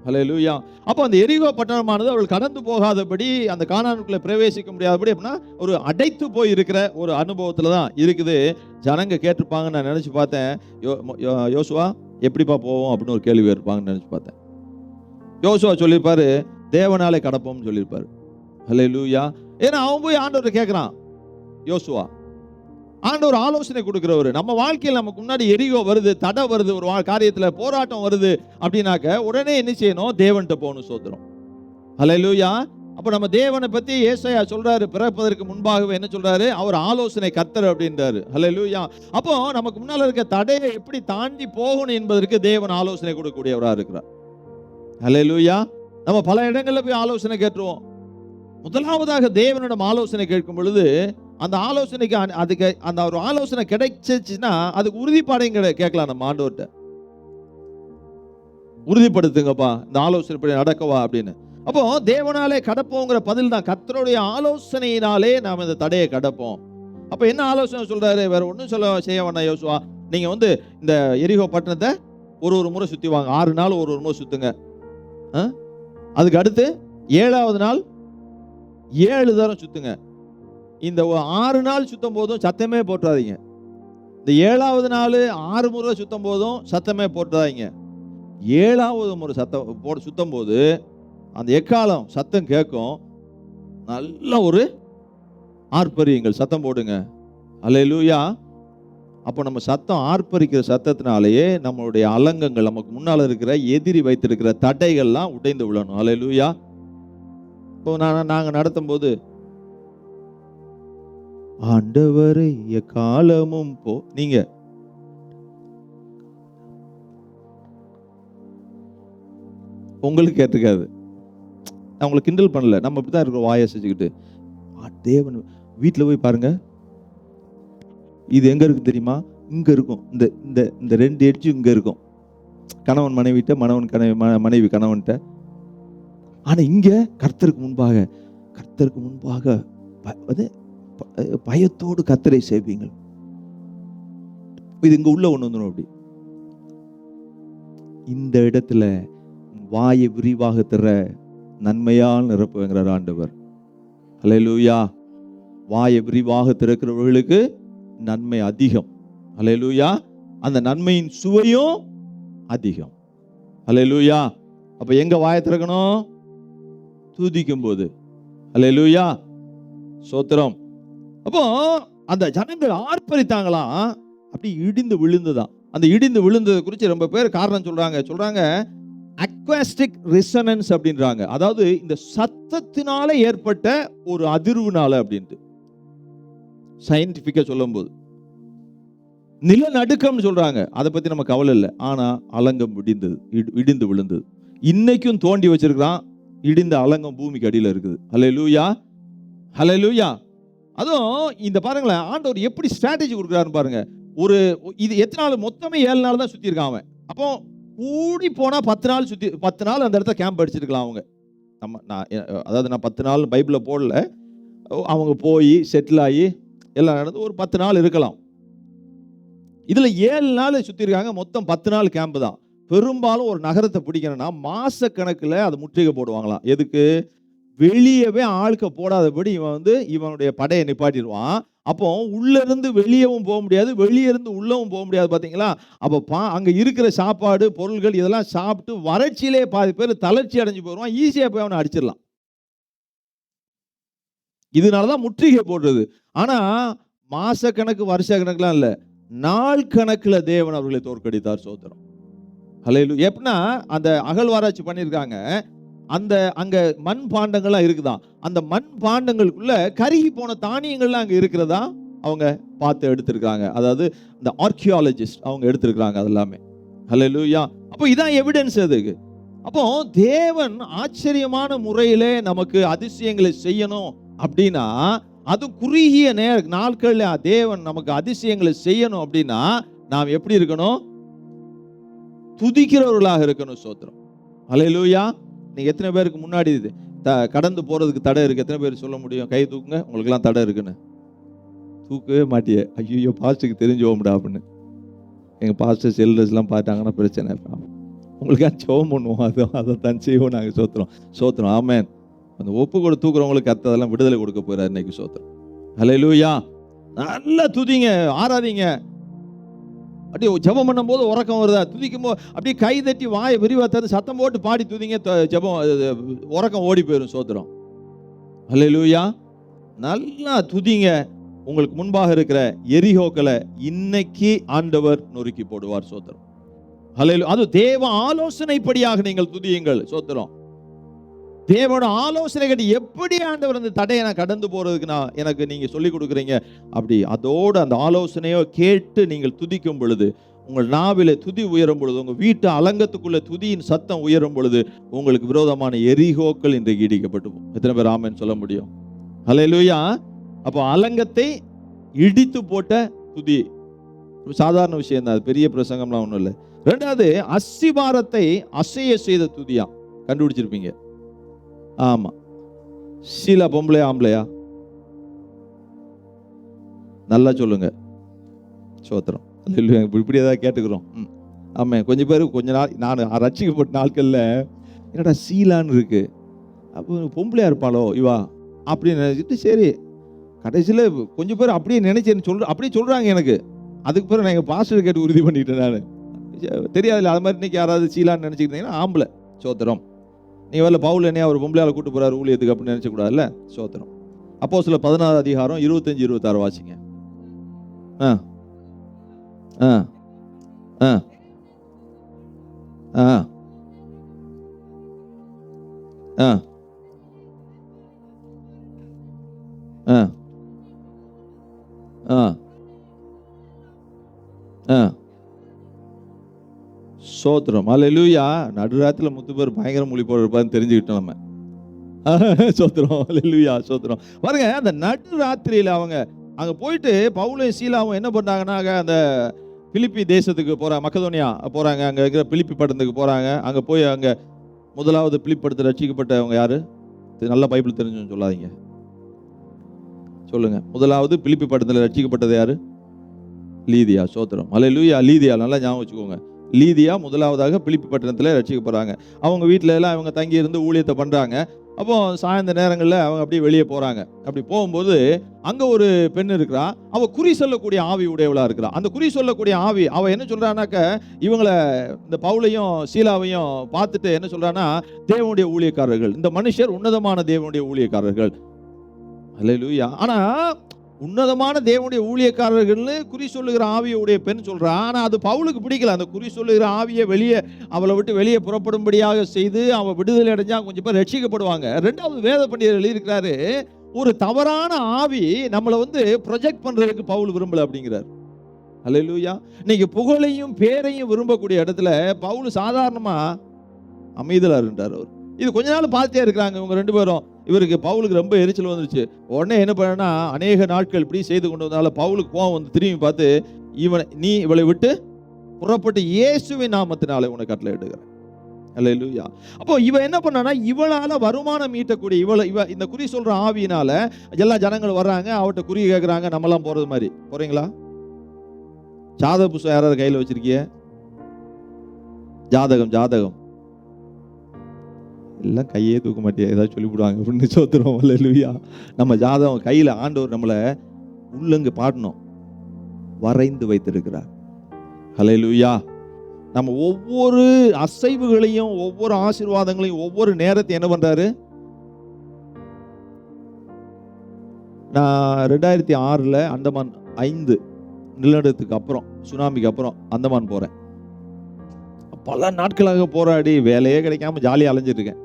S2: ஹல்லேலூயா. அப்போ அந்த எரிகோ பட்டணமானது அவர்கள் கடந்து போகாதபடி, அந்த கானானுக்குள்ள பிரவேசிக்க முடியாதபடி அப்படின்னா ஒரு அடைத்து போய் இருக்கிற ஒரு அனுபவத்துல தான் இருக்குது. ஜனங்க கேட்டிருப்பாங்கன்னு நான் நினைச்சு பார்த்தேன். யோசுவா எப்படிப்பா போவோம் அப்படின்னு ஒரு கேள்வி கேட்பாங்கன்னு நினைச்சு பார்த்தேன். யோசுவா சொல்லியிருப்பாரு, தேவனாலே கடப்போம்னு சொல்லியிருப்பாரு. ஹல்லேலூயா. ஏன்னா அவன் போய் ஆண்டவரை கேட்கிறான். யோசுவா ஆண்டவர் ஆலோசனை கொடுக்கிறவர். நம்ம வாழ்க்கையில் நமக்கு முன்னாடி எரிகோ வருது, தடை வருது, ஒரு காரியத்தில் போராட்டம் வருது அப்படின்னாக்க உடனே என்ன செய்யணும்? தேவன்கிட்ட போகணும். சோத்திரம். ஹல்லேலூயா. அப்போ நம்ம தேவனை பற்றி ஏசாயா சொல்றாரு, பிறப்பதற்கு முன்பாகவே என்ன சொல்றாரு? அவர் ஆலோசனை கர்த்தர் அப்படின்றாரு. ஹல்லேலூயா. அப்போ நமக்கு முன்னால் இருக்க தடையை எப்படி தாண்டி போகணும் என்பதற்கு தேவன் ஆலோசனை கொடுக்கக்கூடியவராக இருக்கிறார். ஹல்லேலூயா. நம்ம பல இடங்களில் போய் ஆலோசனை கேட்டுருவோம். முதலாவதாக தேவனிடம் ஆலோசனை கேட்கும் பொழுது, அந்த ஆலோசனைக்கு அதுக்கு அந்த ஒரு ஆலோசனை கிடைச்சிச்சுன்னா அதுக்கு உறுதிப்பாடையும் கேட்கலாம் நம்ம ஆண்டவர்கிட்ட. உறுதிப்படுத்துங்கப்பா, இந்த ஆலோசனை படி நடக்கவா அப்படின்னு. அப்போ தேவனாலே கடப்போங்கிற பதில் தான். கர்த்தருடைய ஆலோசனையினாலே நாம் இந்த தடையை கடப்போம். அப்போ என்ன ஆலோசனை சொல்றாரு? வேற ஒன்றும் செய்ய வேண்டாம் யோசுவா. நீங்க இந்த எரிகோ பட்டணத்தை ஒரு முறை சுத்தி வாங்க. 6 நாள் ஒரு முறை சுத்துங்க. அதுக்கு அடுத்து 7வது நாள் 7 தரம் சுத்துங்க. இந்த 6 நாள் சுத்தம் போதும் சத்தமே போட்டுறாதீங்க. இந்த 7வது நாள் 6 முறை சுத்தம் போதும் சத்தமே போட்டுறாதீங்க. 7வது முறை சுத்தம் போது அந்த எக்காலம் சத்தம் கேட்கும். நல்ல ஒரு ஆர்ப்பரியுங்கள், சத்தம் போடுங்க. அல்லேலூயா. அப்போ நம்ம சத்தம் ஆர்ப்பரிக்கிற சத்தத்தினாலேயே நம்மளுடைய அலங்கங்கள், நமக்கு முன்னால் இருக்கிற எதிரி வைத்திருக்கிற தடைகள்லாம் உடைந்து விழணும். அல்லேலூயா. இப்போ நாங்கள் நடத்தும் போது, ஆண்டவரை எக்காலமும் நீங்க உங்களுக்கு கேட்டிருக்காது. நான் உங்களை கிண்டல் பண்ணல. நம்ம இப்படிதான் இருக்கிறோம், வாயை செஞ்சுக்கிட்டு. தேவன் வீட்டில் போய் பாருங்க, இது எங்க இருக்கு தெரியுமா? இங்க இருக்கும். இந்த இந்த இந்த 2 எட்ஜு இங்க இருக்கும். கணவன் மனைவிட்ட, மனைவி கணவன்கிட்ட. ஆனா இங்க கர்த்தருக்கு முன்பாக பயத்தோடு கர்த்தரை சேவிங்கள். இது இங்க உள்ள ஒண்ணு வந்துடும். அப்படி இந்த இடத்துல வாயை விரிவாக திற, நன்மையால் நிரப்புங்கிறார் ஆண்டவர். அல்லேலூயா. வாயை விரிவாக திறக்கிறவர்களுக்கு நன்மை அதிகம். அல்லேலூயா. அந்த நன்மையின் சுவையும் அதிகம். அல்லேலூயா. அப்ப எங்க வாயை திறக்கணும்? துதிக்கும் போது. அல்லேலூயா. ஸ்தோத்திரம். அப்போ அந்த ஜனங்கள் ஆர்ப்பரித்தாங்களாம், அப்படி இடிந்து விழுந்துதான். அந்த இடிந்து விழுந்ததை குறித்து ரொம்ப பேர் காரணம் சொல்றாங்க அக்வாஸ்டிக் ரிசனன்ஸ் அப்படின்றாங்க. அதாவது இந்த சத்தத்தினால ஏற்பட்ட ஒரு அதிர்வுனால அப்படின்ட்டு சயின்டிபிக்கா சொல்லும் போது. நிலநடுக்கம்னு சொல்றாங்க, அதை பத்தி நம்ம கவலை இல்லை. ஆனா அலங்கம் இடிந்து விழுந்தது. இன்னைக்கும் தோண்டி வச்சிருக்கான், இடிந்த அலங்கம் பூமிக்கு அடியில் இருக்குது. ஹல்லேலூயா, ஹல்லேலூயா. அதுவும் இந்த பாருங்களேன், ஆண்டவர் எப்படி ஸ்ட்ராட்டஜி கொடுக்குறாருன்னு பாருங்க. இது எத்தனை நாள்? மொத்தமே 7 நாள் தான் சுத்தி இருக்கான் அவன். அப்போ கூடி போனா 10 நாள் சுத்தி, 10 நாள் அந்த இடத்துல கேம்ப் அடிச்சிருக்கலாம் அவங்க. அதாவது நான் 10 நாள் பைபிளில் போடல, அவங்க போய் செட்டில் ஆகி எல்லாம் நடந்து ஒரு 10 நாள் இருக்கலாம். இதுல 7 நாள் சுத்தி இருக்காங்க, மொத்தம் 10 நாள் கேம்ப் தான். பெரும்பாலும் ஒரு நகரத்தை பிடிக்கணும்னா மாச கணக்குல அதை முற்றுகை போடுவாங்களாம். எதுக்கு? வெளியவே ஆளுக்க போடாதபடி இவனுடைய படையை நிப்பாட்டிடுவான். அப்போ உள்ள இருந்து வெளியவும் போக முடியாது, வெளியே இருந்து உள்ளவும் போக முடியாது. பாத்தீங்களா? அப்போ அங்க இருக்கிற சாப்பாடு பொருள்கள் இதெல்லாம் சாப்பிட்டு வறட்சியிலே பாதி பேர் தளர்ச்சி அடைஞ்சு போயிடுவான். ஈஸியா போய் அவனை அடிச்சிடலாம். இதனாலதான் முற்றுகை போடுறது. ஆனா மாச கணக்கு வருஷ கணக்குலாம் இல்ல, நாள் கணக்குல தேவன் அவர்களை தோற்கடித்தார். சோதரம். ஹல்லேலூயா. எப்படின்னா அந்த அகழ்வாராய்ச்சி பண்ணியிருக்காங்க, அங்க மண் பாண்டங்கள்லாம் இருக்குதான். அந்த மண் பாண்டங்களுக்குள்ள கருகி போன தானியங்கள்லாம் அங்க இருக்கிறதா அவங்க பார்த்து எடுத்திருக்காங்க. அதாவது இந்த ஆர்கியாலஜிஸ்ட் அவங்க எடுத்திருக்காங்க அதெல்லாமே. ஹல்லேலூயா. அப்போ இதான் எவிடன்ஸ் அதுக்கு. அப்போ தேவன் ஆச்சரியமான முறையிலே நமக்கு அதிசயங்களை செய்யணும் அப்படின்னா, அது குறுகிய நாட்கள்ல தேவன் நமக்கு அதிசயங்களை செய்யணும் அப்படின்னா நாம் எப்படி இருக்கணும்? துதிக்கிறவர்களாக இருக்கணும். ஸ்தோத்திரம். ஹல்லேலூயா. நீங்க எத்தனை பேருக்கு முன்னாடி கடந்து போறதுக்கு தடை இருக்கு? எத்தனை பேர் சொல்ல முடியும்? கை தூக்குங்க. உங்களுக்கு எல்லாம் தடை இருக்குன்னு. தூக்கவே மாட்டியே. ஐயோ, பாஸ்டருக்கு தெரிஞ்சு போகமுடா அப்படின்னு. எங்க பாஸ்டர் செல்டர்ஸ் எல்லாம் பார்த்தாங்கன்னா பிரச்சனை. உங்களுக்காக ஜெபம் பண்ணுவோம், அதை தான் செய்வோம் நாங்கள். சோத்திரம். ஆமென். அந்த ஒப்பு கூட தூக்குறவங்களுக்கு அதெல்லாம் விடுதலை கொடுக்க போறாரு இன்னைக்கு. சோத்திரம். ஹல்லேலூயா. நல்லா துதிங்க, ஆராதிங்க. அப்படியே ஜெபம் பண்ணும் போது உறக்கம் வருதா? துதிக்கும் போது அப்படியே கை தட்டி வாயை விரிவா தந்து சத்தம் போட்டு பாடி துதிங்க. ஜெபம் உறக்கம் ஓடி போயிடும். சோத்திரம். ஹல்லேலூயா. நல்லா துதிங்க. உங்களுக்கு முன்பாக இருக்கிற எரிகோக்களை இன்னைக்கு ஆண்டவர் நொறுக்கி போடுவார். சோத்திரம். ஹல்லேலூயா. அது தேவ ஆலோசனைப்படியாக நீங்கள் துதியுங்கள். சோத்திரம். தேவனோட ஆலோசனை கேட்டு எப்படி ஆண்டவர் அந்த தடையை நான் கடந்து போறதுக்கு எனக்கு நீங்க சொல்லிக் கொடுக்குறீங்க. அப்படி அதோடு அந்த ஆலோசனையோ கேட்டு நீங்கள் துதிக்கும் பொழுது, உங்கள் நாவில துதி உயரும் பொழுது, உங்க வீட்டு அலங்கத்துக்குள்ள துதியின் சத்தம் உயரும் பொழுது, உங்களுக்கு விரோதமான எரிகோக்கள் இன்றைக்கு இடிக்கப்பட்டு போகும். எத்தனை பேர் ஆமென் சொல்ல முடியும்? ஹல்லேலூயா. அப்போ அலங்கத்தை இடித்து போட்ட துதி சாதாரண விஷயம் தான், அது பெரிய பிரசங்கம்லாம் ஒன்றும் இல்லை. ரெண்டாவது, அஸ்திபாரத்தை அசைய செய்த துதியா. கண்டுபிடிச்சிருப்பீங்க. ஆமா. சீலா பொம்பளையா ஆம்பளையா? நல்லா சொல்லுங்க. சோத்திரம். இப்படி ஏதாவது கேட்டுக்கிறோம். ஆமா. கொஞ்சம் பேர் கொஞ்ச நாள் நான் ரட்சிக்கப்பட்ட நாட்கள்ல என்னடா சீலான்னு இருக்கு, அப்போ பொம்பளையா இருப்பாளோ இவா அப்படின்னு நினைச்சிட்டு, சரி கடைசியில் கொஞ்சம் பேர் அப்படியே நினைச்சேன்னு அப்படியே சொல்றாங்க எனக்கு. அதுக்கு பிறகு நான் எங்கள் பாஸ்டர் கேட்டு உறுதி பண்ணிட்டேன். நான் தெரியாதுல்ல, அது மாதிரி இன்னைக்கு யாராவது சீலான்னு நினைச்சிக்கிட்டீங்கன்னா ஆம்பளை. சோத்திரம். நீ வரல பவுல் என்னையா ஒரு பொம்பளையால் கூட்டு போறாரு ஊழியத்துக்கு அப்படின்னு நினைச்சக்கூடாதுல்ல. சோத்திரம். அப்போஸ்தலர் 14 அதிகாரம் 25-26 வாசிங்க. ஆ ஆ ஆ ஆ ஆ ஆ ஆ ஆ சோத்திரம். ஹல்லேலூயா. நடுராத்திரில முத்து பேர் பயங்கர மொழி போட இருப்பான்னு தெரிஞ்சுக்கிட்டோம் நம்ம. சோத்திரம். ஹல்லேலூயா. சோத்திரம். பாருங்க, அந்த நடுராத்திரியில அவங்க அங்க போயிட்டு பவுலும் சீலாவும் என்ன பண்ணாங்கன்னா, அந்த பிலிப்பி தேசத்துக்கு போறாங்க, மக்கதோனியா போறாங்க. அங்க இருக்கிற பிலிப்பி பட்டணத்துக்கு போறாங்க. அங்க போய் அங்க முதலாவது பிலிப்பி பட்டணத்தில் ரட்சிக்கப்பட்டவங்க யாரு? நல்ல பைபிள் தெரிஞ்சுன்னு சொல்லாதீங்க, சொல்லுங்க. முதலாவது பிலிப்பி பட்டணத்தில் ரட்சிக்கப்பட்டது யாரு? லீதியா. சோத்திரம். ஹல்லேலூயா. லீதியா நல்லா ஞாபகம் வச்சுக்கோங்க. லீதியா முதலாவதாக பிலிப்பி பட்டணத்தில் ரட்சிக்கப்படுறாங்க. அவங்க வீட்டில எல்லாம் அவங்க தங்கி இருந்து ஊழியத்தை பண்ணுறாங்க. அப்போ சாயந்தர நேரங்களில் அவங்க அப்படியே வெளியே போகிறாங்க. அப்படி போகும்போது அங்கே ஒரு பெண் இருக்கிறா. அவள் குறி சொல்லக்கூடிய ஆவி உடையவளாக இருக்கிறா. அந்த குறி சொல்லக்கூடிய ஆவி அவள் என்ன சொல்கிறானாக்க, இவங்களை இந்த பவுலையும் சீலாவையும் பார்த்துட்டு என்ன சொல்கிறான்னா, தேவனுடைய ஊழியக்காரர்கள், இந்த மனுஷர் உன்னதமான தேவனுடைய ஊழியக்காரர்கள். அல்லேலூயா. ஆனால் உன்னதமான தேவனுடைய ஊழியக்காரர்கள்னு குறி சொல்லுகிற ஆவியுடைய பெண் சொல்றா. ஆனா அது பவுலுக்கு பிடிக்கல. அந்த குறி சொல்லுகிற ஆவியை அவளை விட்டு வெளியே புறப்படும்படியாக செய்து அவ விடுதலை அடைஞ்சா கொஞ்சம் பேர் ரட்சிக்கப்படுவாங்க. ரெண்டாவது வேத பண்டிதர் எழுதியிருக்கிறாரு, ஒரு தவறான ஆவி நம்மளை ப்ரொஜெக்ட் பண்றதுக்கு பவுல் விரும்பல அப்படிங்கிறார். அல்லேலூயா. இன்னைக்கு புகழையும் பேரையும் விரும்பக்கூடிய இடத்துல பவுல் சாதாரணமா அமைதலா இருந்தார். அவர் இது கொஞ்ச நாள் பார்த்துட்டே இருக்கிறாங்க இவங்க ரெண்டு பேரும். இவருக்கு பவுலுக்கு ரொம்ப எரிச்சல் வந்துருச்சு. உடனே என்ன பண்ணா, அநேக நாட்கள் இப்படி செய்து கொண்டு வந்தால பவுலுக்கு கோவம் திரும்பி பார்த்து, நீ இவளை விட்டு புறப்பட்டு இயேசுவின் நாமத்தினாலே உனக்கு கட்டளை இடுகிறேன். அல்லேலூயா. அப்போ இவ என்ன பண்ணானா, இவளால வருமானம் ஈட்டக்கூடிய இவ இந்த குறி சொல்ற ஆவியினால எல்லா ஜனங்களும் வர்றாங்க, அவட்ட குறி கேட்கறாங்க. நம்மலாம் போறது மாதிரி போறீங்களா? ஜாதக புஸ்தகம் யாராவது கையில் வச்சிருக்கிய? ஜாதகம் எல்லாம் கையே தூக்க மாட்டியா, ஏதாவது சொல்லிவிடுவாங்க அப்படின்னு சோத்துறோம். அல்லேலூயா. நம்ம ஜாதகம் கையில் ஆண்டவர் நம்மளை உள்ளங்கு பாடணும், வரைந்து வைத்திருக்கிறார். அல்லேலூயா. நம்ம ஒவ்வொரு அசைவுகளையும், ஒவ்வொரு ஆசீர்வாதங்களையும், ஒவ்வொரு நேரத்தையும் என்ன பண்றாரு. நான் 2006 அந்தமான் 5 நிலநடுக்கத்துக்கு அப்புறம், சுனாமிக்கு அப்புறம் அந்தமான் போறேன். பல நாட்களாக போராடி வேலையே கிடைக்காம ஜாலியாக அலைஞ்சிட்டு இருக்கேன்.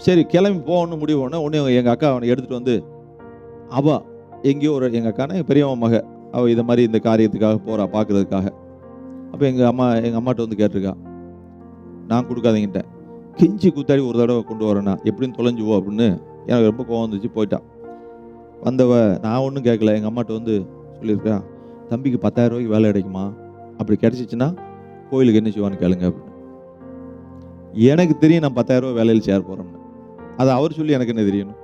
S2: சரி கிளம்பி போகணும்னு முடிவு ஒன்று எங்கள் அக்கா அவனை எடுத்துகிட்டு அவ எங்கேயோ எங்கள் அக்கானா பெரியவன் மக, அவள் இதை மாதிரி இந்த காரியத்துக்காக போகிறா பார்க்குறதுக்காக. அப்போ எங்கள் அம்மாட்ட கேட்டிருக்கா, நான் கொடுக்காதீங்கிட்டேன், கிஞ்சி குத்தாடி ஒரு தடவை கொண்டு வரேன்னா எப்படின்னு தொலைஞ்சுவோ அப்படின்னு. எனக்கு ரொம்ப கோவம் வந்துச்சு. போயிட்டான். வந்தவ நான் ஒன்றும் கேட்கல. எங்கள் அம்மாட்ட சொல்லியிருக்கா, தம்பிக்கு 10,000 ரூபாய்க்கு வேலை கிடைக்குமா, அப்படி கிடைச்சிச்சுன்னா கோயிலுக்கு என்ன செய்வான்னு கேளுங்க அப்படின்னு. எனக்கு தெரியும் நான் 10,000 ரூபாய் வேலையில் சேர போகிறோம்னு. அதை அவர் சொல்லி எனக்கு என்ன தெரியணும்?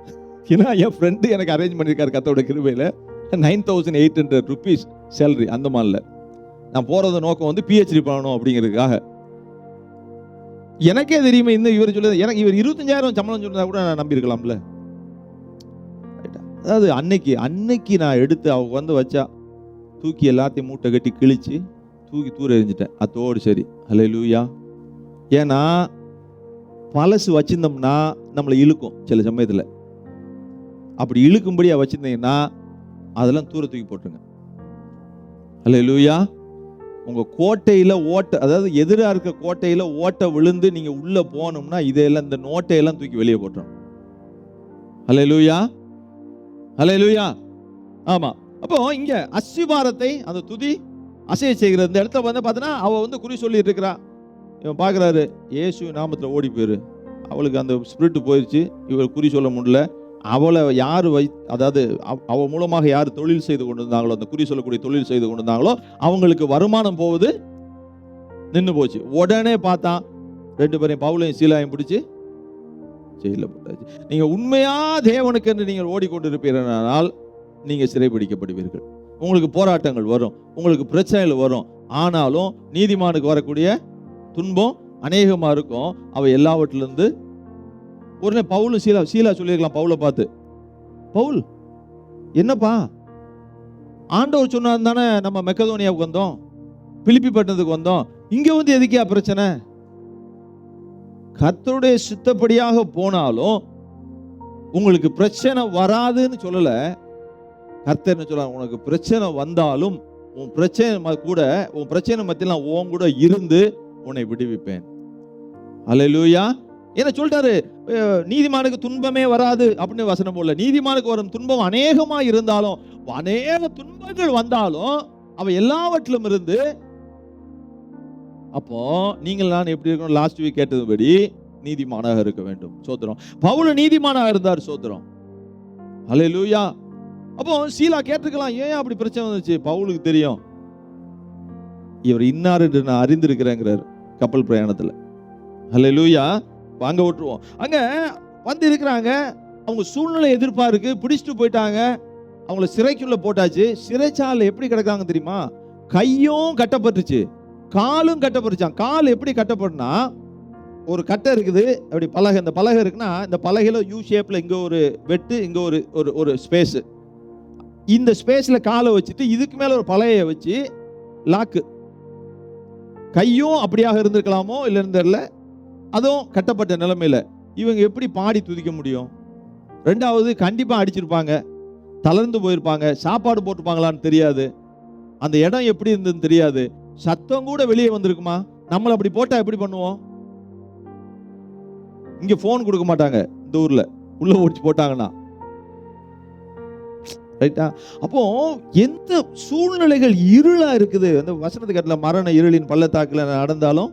S2: ஏன்னா என் ஃப்ரெண்டு எனக்கு அரேஞ்ச் பண்ணியிருக்காரு கர்த்தருடைய கிருபையில் 9,800 rupees சேலரி அந்தமான்ல. நான் போகிறத நோக்கம் PhD பண்ணணும் அப்படிங்கிறதுக்காக. எனக்கே தெரியுமே இந்த இவர் சொல்லி, எனக்கு இவர் 25,000 சம்பளம் சொன்னா கூட நான் நம்பியிருக்கலாம்ல. அதாவது அன்னைக்கு நான் எடுத்து அவங்க வச்சா தூக்கி எல்லாத்தையும் மூட்டை கட்டி கிழிச்சு தூக்கி தூர எறிஞ்சிட்டேன். அத்தோடு சரி. அல்லேலூயா. ஏன்னா பழசு வச்சிருந்தோம்னா நம்மளை இழுக்கும் சில சமயத்தில். அப்படி இழுக்கும்படியா வச்சிருந்தீங்கன்னா அதெல்லாம் தூர தூக்கி போட்டுருங்க. அல்லேலூயா. உங்க கோட்டையில அதாவது எதிராக இருக்க கோட்டையில ஓட்டை விழுந்து நீங்க உள்ள போனோம்னா இதெல்லாம் இந்த நோட்டையெல்லாம் தூக்கி வெளியே போட்டுரும். அல்லேலூயா. அல்லேலூயா. ஆமா. அப்போ இங்க அஸ்திபாரத்தை அந்த துதி அசைய செய்கிறது. இந்த இடத்துல பார்த்தீங்கன்னா அவ குறி சொல்லிட்டு இருக்கிறா. இவன் பார்க்குறாரு, இயேசு நாமத்தில் ஓடி போயிரு. அவளுக்கு அந்த ஸ்பிரிட் போயிடுச்சு. இவர் குறி சொல்ல முடியல. அவளை யார் அதாவது அவள் மூலமாக யார் தொழில் செய்து கொண்டு இருந்தாங்களோ, அந்த குறி சொல்லக்கூடிய தொழில் செய்து கொண்டு இருந்தாங்களோ அவங்களுக்கு வருமானம் போவது நின்று போச்சு. உடனே பார்த்தான் 2 பேரையும் பவுலையும் சீலாவையும் பிடிச்சி ஜெயிலில் போட்டாச்சு. நீங்கள் உண்மையா தேவனுக்கு என்று நீங்கள் ஓடிக்கொண்டிருப்பீர்கள், நீங்கள் சிறைபிடிக்கப்படுவீர்கள். உங்களுக்கு போராட்டங்கள் வரும், உங்களுக்கு பிரச்சனைகள் வரும். ஆனாலும் நீதிமானுக்கு வரக்கூடிய துன்பம் அநேகமாக இருக்கும். அவ எல்லாவற்றிலிருந்து உடனே பவுலும் சீலா சொல்லியிருக்கலாம் பவுலை பார்த்து, பவுல் என்னப்பா ஆண்டவர் சொன்னார் தானே நம்ம மெக்கதோனியாவுக்கு வந்தோம், பிலிப்பி பட்டணத்துக்கு வந்தோம், இங்க எதுக்கியா பிரச்சனை? கர்த்தருடைய சித்தப்படியாக போனாலும் உங்களுக்கு பிரச்சனை வராதுன்னு சொல்லல. கர்த்தர் சொல்ல, உனக்கு பிரச்சனை வந்தாலும் உன் பிரச்சனை கூட, உன் பிரச்சனை மத்தியில் நான் உன் கூட இருந்து உன்னை விடுவிப்பேன். அல்லேலூயா. என்ன சொல்லிட்டாரு, நீதிமானுக்கு துன்பமே வராது அப்படின்னு வசனம் போல. நீதிமானுக்கு வரும் துன்பம் அநேகமா இருந்தாலும், அநேக துன்பங்கள் வந்தாலும் அவ எல்லாவற்றிலும் இருந்து, அப்போ நீங்கள் நான் எப்படி இருக்கணும்? லாஸ்ட் வீக் கேட்டதுபடி நீதிமானாக இருக்க வேண்டும். சோத்திரம். பவுல் நீதிமானாக இருந்தார். சோத்திரம். அல்லேலூயா. அப்போ சீலா கேட்டிருக்கலாம், ஏன் அப்படி பிரச்சனை வந்துச்சு? பவுலுக்கு தெரியும், இவர் இன்னார் என்று நான் அறிந்திருக்கிறேங்கிறார் கப்பல் பிரயாணத்தில். அல்லேலூயா. வாங்க விட்டுருவோம். அங்க வந்து இருக்கிறாங்க, அவங்க சூழ்நிலை எதிர்பார்க்கு, பிடிச்சிட்டு போயிட்டாங்க, அவங்கள சிறைக்குள்ள போட்டாச்சு. சிறைச்சாலை எப்படி கிடக்காங்க தெரியுமா? கையும் கட்டப்பட்டுச்சு, காலும் கட்டப்பட்டுச்சான். கால் எப்படி கட்டப்படுனா, ஒரு கட்டை இருக்குது, அப்படி பலகை, இந்த பலகை இருக்குன்னா இந்த பலகையில யூ ஷேப்ல இங்க ஒரு வெட்டு, இங்க ஒரு ஒரு ஸ்பேஸ். இந்த ஸ்பேஸ்ல காலை வச்சுட்டு இதுக்கு மேல ஒரு பலகையை வச்சு லாக்கு. கையும் அப்படியாக இருந்திருக்கலாமோ இல்லைன்னு தெரியல, அதுவும் கட்டப்பட்ட நிலைமையில இவங்க எப்படி பாடி துதிக்க முடியும்? ரெண்டாவது, கண்டிப்பா அடிச்சிருப்பாங்க, தளர்ந்து போயிருப்பாங்க, சாப்பாடு போட்டுப்பாங்களான்னு தெரியாது, அந்த இடம் எப்படி இருந்ததுன்னு தெரியாது, சத்தம் கூட வெளியே வந்திருக்குமா? நம்மள அப்படி போட்டா எப்படி பண்ணுவோம்? இங்க போன் கொடுக்க மாட்டாங்க, இந்த ஊர்ல உள்ள ஓடிச்சு போட்டாங்கன்னா, ரைட்டா? அப்போ எந்த சூழ்நிலைகள் இருளா இருக்குது, அந்த வசனத்துக்கு இடத்துல மரண இருளின் பள்ளத்தாக்குல நடந்தாலும்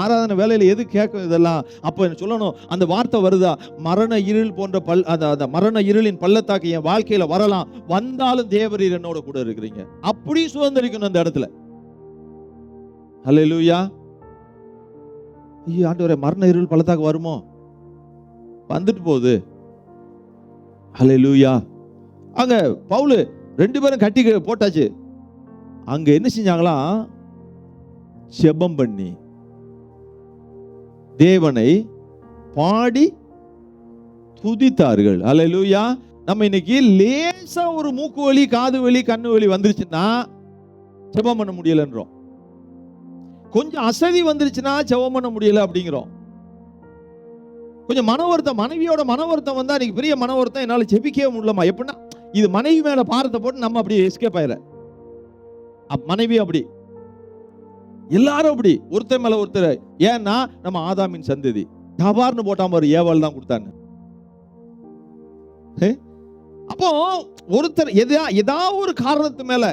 S2: ஆராதனை வேலையில எது கேட்கும் இதெல்லாம்? அப்ப சொல்லணும், அந்த வார்த்தை வருதா, மரண இருள் போன்ற அந்த மரண இருளின் பள்ளத்தாக்கு என் வாழ்க்கையில வரலாம், வந்தாலும் தேவரீர் என்னோட கூட இருக்கிறீங்க, அப்படி சுதந்திரிக்கணும் அந்த இடத்துல. ஹல்லேலூயா. ஐயோ ஆண்டவரே, மரண இருள் பள்ளத்தாக்கு வருமோ? வந்துட்டு போகுது. ஹல்லேலூயா. அங்க பவுல் 2 பேரும் கட்டி போட்டாச்சு. அங்க என்ன செஞ்சாங்களாம்? ஜெபம் பண்ணி தேவனை பாடி துதித்தார்கள். ஹல்லேலூயா. நம்ம இன்னைக்கு லேசா ஒரு மூக்கு வலி, காது வலி, கண்ணு வலி வந்துருச்சுன்னா ஜெபம் பண்ண முடியலன்றோம். கொஞ்சம் அசதி வந்துருச்சுன்னா ஜெபம் பண்ண முடியல அப்படிங்கிறோம். கொஞ்சம் மன வருத்தம், மனைவியோட மன வருத்தம் வந்தா, இன்னைக்கு பெரிய மன வருத்தம், என்னால ஜெபிக்கவே முடியலமா. எப்படின்னா, இது மனைவி மேல பாரத்தை போட்டு நம்ம அப்படியே எஸ்கேப் ஆயிர. மனைவி அப்படி, எல்லாரும் அப்படி, ஒருத்தர் மேல ஒருத்தர். ஏன்னா நம்ம ஆதாமின் சந்ததி. தபார்னு போட்டாம ஒரு ஏவாள் தான் கொடுத்தாங்க. அப்போ ஒருத்தர் ஏதாவது ஒரு காரணத்து மேல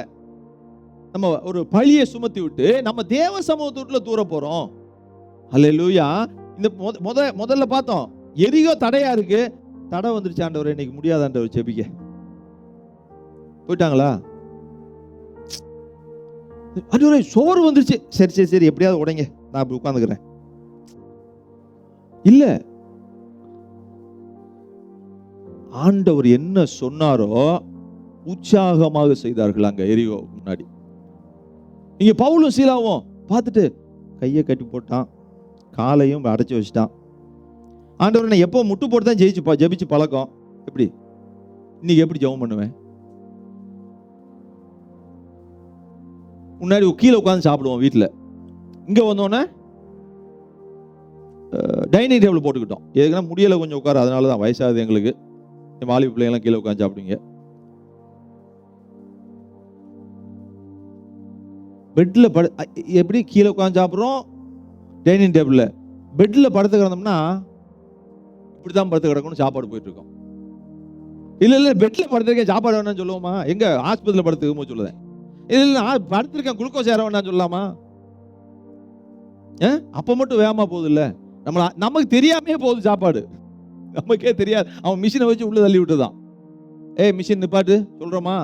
S2: நம்ம ஒரு பழியை சுமத்தி விட்டு நம்ம தேவ சமூகத்துல தூர போறோம். ஹல்லேலூயா. இந்த முதல்ல பார்த்தோம், எரிகோ தடையா இருக்கு, தடை வந்துருச்சு, ஆண்டவரே இன்னைக்கு முடியாத ஆண்டவர் ஜெபிக்க. போயிட்டாங்களா? ஆண்டவரே சோறு வந்துருச்சு, சரி சரி சரி எப்படியாவது உடைங்க, நான் அப்படி உட்கார்ந்துக்கிறேன். இல்ல, ஆண்டவர் என்ன சொன்னாரோ உற்சாகமாக செய்தார்கள் அங்க எரிகோ முன்னாடி. இங்க பவுலும் சீலாவும் பார்த்துட்டு கையை கட்டி போட்டான், காலையும் அடைச்சு வச்சுட்டான். ஆண்டவர் நான் எப்போ முட்டு போட்டு தான் ஜெபிச்சு பழக்கம், எப்படி இன்னைக்கு எப்படி ஜெபம் பண்ணுவேன்? முன்னாடி கீழே உட்காந்து சாப்பிடுவோம் வீட்டில், இங்கே வந்தோடனே டைனிங் டேபிள் போட்டுக்கிட்டோம். எதுக்குன்னா முடியலை கொஞ்சம் உட்கார, அதனால தான், வயசாகுது எங்களுக்கு, வாலிப பிள்ளைங்களாம் கீழே உட்காந்து சாப்பிடுங்க. பெட்டில் எப்படி கீழே உட்காந்து சாப்பிட்றோம் டைனிங் டேபிளில், பெட்டில் படுத்து கிடந்தோம்னா இப்படி தான் படுத்து கிடக்கணும், சாப்பாடு போயிட்டு இருக்கோம். இல்லை இல்லை, பெட்டில் படுத்துருக்கேன் சாப்பாடு வேணும்னு சொல்லுவோமா? எங்க ஆஸ்பத்திரியில் படுத்துக்கும் சொல்லுவேன். இல்லை படுத்திருக்கேன் குளுக்கோஸ் ஏற வேண்டாம்னு சொல்லலாமா? அப்போ மட்டும் வேகமா போகுது இல்லை, நமக்கு தெரியாமே போகுது சாப்பாடு, நமக்கே தெரியாது. அவன் மிஷினை வச்சு உள்ள தள்ளி விட்டுதான். மிஷின் நிப்பாட்டு சொல்றோமா?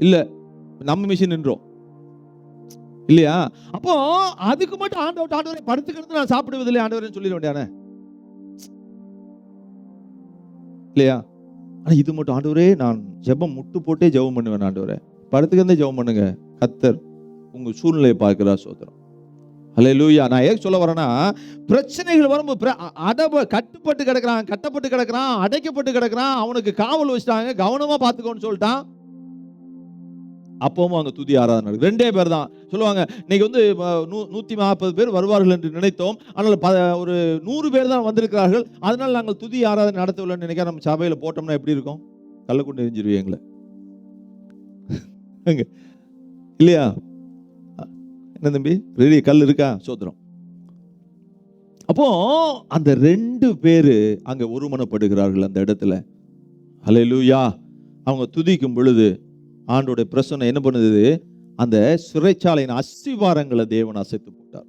S2: இல்ல, நம்ம மிஷின் நின்றோம் இல்லையா? அப்போ அதுக்கு மட்டும் ஆண்டவரை படுத்துக்கிறது நான் சாப்பிடுவதில்லை ஆண்டவரேன்னு சொல்லிட வேண்டியானே இல்லையா? ஆனா இது மட்டும், ஆண்டவரே நான் ஜெபம் முட்டு போட்டே ஜெபம் பண்ணுவேன், ஆண்டவரே படுத்துக்கிறதே ஜெபம் பண்ணுங்க, கர்த்தர் உங்க சூழ்நிலையை பார்க்கிறார். சோதரம். ஹல்லேலூயா. நான் ஏன் சொல்ல வரேன்னா, பிரச்சனைகள் வரும்போது கட்டுப்பட்டு கிடக்கிறான், கட்டப்பட்டு கிடக்கிறான், அடைக்கப்பட்டு கிடக்கிறான், அவனுக்கு காவல் வச்சுட்டாங்க, கவனமா பார்த்துக்கோன்னு சொல்லிட்டான். அப்பவும் அங்க துதி ஆராதனை நடக்குது. 2 பேர் தான் சொல்லுவாங்க, இன்னைக்கு 140 பேர் வருவார்கள் என்று நினைத்தோம், ஆனால் ஒரு 100 பேர் தான் வந்திருக்கிறார்கள், அதனால நாங்கள் துதி ஆராதனை நடத்தவில்லைன்னு நினைக்க. நம்ம சபையில போட்டோம்னா எப்படி இருக்கும்? கல்ல கொண்டு எரிஞ்சிருவீங்களே இல்லையா? என்ன தம்பி, ரெடி கல் இருக்கா? சோத்திரம். அப்போ அந்த 2 பேரு அங்க ஒருமனப்படுகிறார்கள் அந்த இடத்துல. ஹல்லேலூயா. அவங்க துதிக்கும் பொழுது ஆண்டோடைய பிரசன்னம் என்ன பண்ணுது? அந்த சிறைச்சாலையின் அஸ்திவாரங்களை தேவன் அசைத்து போட்டார்.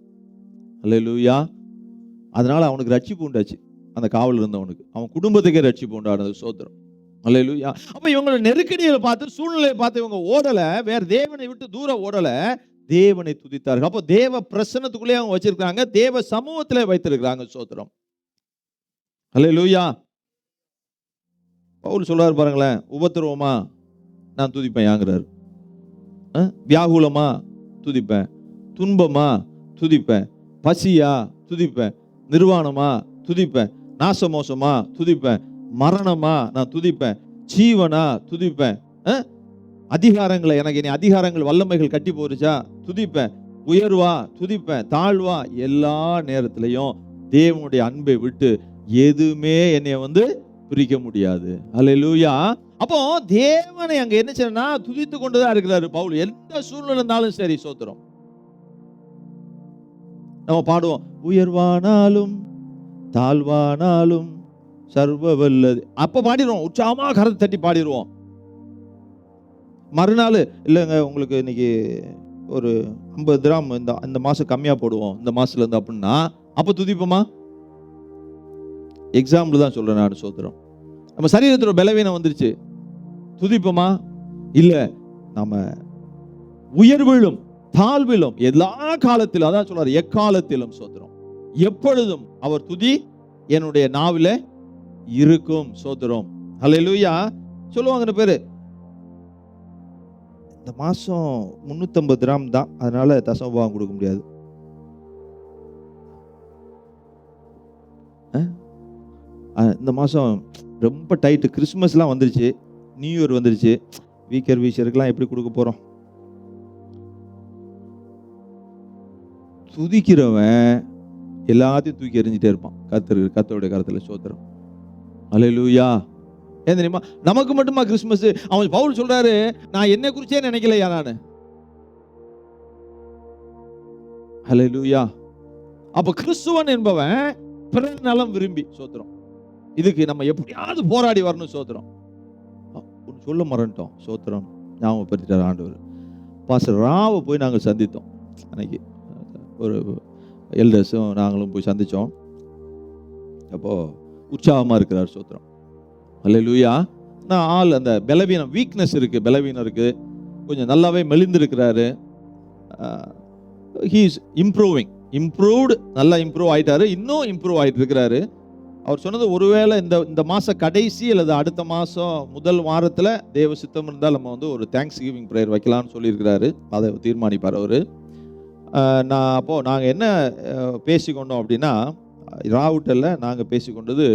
S2: ஹல்லேலூயா. அதனால அவனுக்கு ரட்சிப்பு உண்டாச்சு, அந்த காவல் இருந்தவனுக்கு, அவன் குடும்பத்துக்கே ரட்சிப்பு உண்டானது. சோத்திரம். ஹல்லேலூயா. அப்ப இவங்களோட நெருக்கடியை பார்த்து, சூழ்நிலையை பார்த்து இவங்க ஓடல, வேற தேவனை விட்டு தூரம் ஓடல, தேவனை துதித்தார்கள். அப்போ தேவ பிரசன்னத்துக்குள்ளே அவங்க வச்சிருக்காங்க, தேவ சமூகத்திலே வைத்திருக்கிறாங்க. சோத்திரம். ஹல்லேலூயா. பவுல் சொல்றாரு பாருங்களேன், உபத்திரவமா நான் துதிப்பேன் யாங்கிறாரு, வியாகுலமா துதிப்பேன், துன்பமா துதிப்பேன், பசியா துதிப்பேன், நிர்வாணமா துதிப்பேன், நாசமோசமா துதிப்பேன், மரணமா நான் துதிப்பேன், ஜீவனா துதிப்பேன், அதிகாரங்களை எனக்கு இனி அதிகாரங்கள் வல்லமைகள் கட்டி போருச்சா துதிப்பேன், உயர்வா துதிப்பேன், தாழ்வா எல்லா நேரத்திலையும் தேவனுடைய அன்பை விட்டு எதுவுமே என்னைய பிரிக்க முடியாது. அல்லேலூயா. அப்போ தேவனை அங்க என்ன செய்யணும்னா துதித்து கொண்டுதான் இருக்கிறாரு பவுல். எந்த சூழ்நிலை இருந்தாலும் சரி சோத்திரம். நம்ம பாடுவோம், உயர்வானாலும் தாழ்வானாலும் சர்வ வல்லது. அப்ப பாடிடுவோம், உற்சாகமா கரத்தை தட்டி பாடிடுவோம். மறுநாள் இல்லைங்க உங்களுக்கு இன்னைக்கு ஒரு 50 திராம் இந்த மாசம் கம்மியா போடுவோம் இந்த மாசத்துல இருந்து அப்படின்னா அப்ப துதிப்போமா? எக்ஸாம்பிள் தான் சொல்றேன் நான் சோத்திரம். நம்ம சரீரத்துல பலவீனம் வந்துருச்சு, துதிப்போமா? இல்ல, நம்ம உயர்விலும் தாழ்விலும் எல்லா காலத்திலும், அதான் சொல்றாரு, எக்காலத்திலும் சோத்திரம், எப்பொழுதும் அவர் துதி என்னுடைய நாவில இருக்கும் சோத்திரம். அல்லேலூயா. சொல்லுவாங்க பேரு, இந்த மாசம் 350 திராம் தான், அதனால தசமபாகம் கொடுக்க முடியாது. இந்த மாசம் ரொம்ப டைட்டு, கிறிஸ்மஸ்லாம் வந்துருச்சு, நியூ இயர் வந்துருச்சு, வீக்கர் வீச்சருக்குலாம் எப்படி கொடுக்க போறோம்? துதிக்கிறவன் எல்லாத்தையும் தூக்கி எறிஞ்சிட்டே இருப்பான் கர்த்தருடைய கருத்துல சோத்திரம். அல்லேலூயா. ஏன் தெரியுமா? நமக்கு மட்டுமா கிறிஸ்மஸ்? அவன் பவுல் சொல்றாரு, நான் என்ன குறிச்சே நினைக்கலையா நானு. அல்லேலூயா. அப்ப கிறிஸ்துவன் என்பவன் பிறர் நலம் விரும்பி சோத்திரம். இதுக்கு நம்ம எப்படியாவது போராடி வரணும் சோத்திரம். சொல்ல மறந்துட்டோம் சோத்திரம், ஞாபகப்படுத்திட்டார் ஆண்டவர். பாஸ்டர் ராவை போய் நாங்கள் சந்தித்தோம். அன்னைக்கு ஒரு எல்டர்ஸும் நாங்களும் போய் சந்தித்தோம். அப்போ உற்சாகமாக இருக்கிறார் சோத்திரம். அல்லேலூயா. நான் ஆள் அந்த பலவீனம், வீக்னஸ் இருக்குது, பலவீனம் இருக்குது, கொஞ்சம் நல்லாவே மெலிந்திருக்கிறாரு. ஹீ இஸ் இம்ப்ரூவ்டு, நல்லா இம்ப்ரூவ் ஆகிட்டாரு, இன்னும் இம்ப்ரூவ் ஆகிட்டு இருக்கிறாரு. அவர் சொன்னது, ஒருவேளை இந்த மாத கடைசி அல்லது அடுத்த மாதம் முதல் வாரத்தில் தேவ சித்தம் இருந்தால் நம்ம ஒரு தேங்க்ஸ் கிவிங் ப்ரேயர் வைக்கலாம்னு சொல்லியிருக்கிறாரு. அதை தீர்மானிப்பார் அவர். நாங்கள் என்ன பேசிக்கொண்டோம் அப்படின்னா, ராவுட்டலில் நாங்கள் பேசிக்கொண்டது,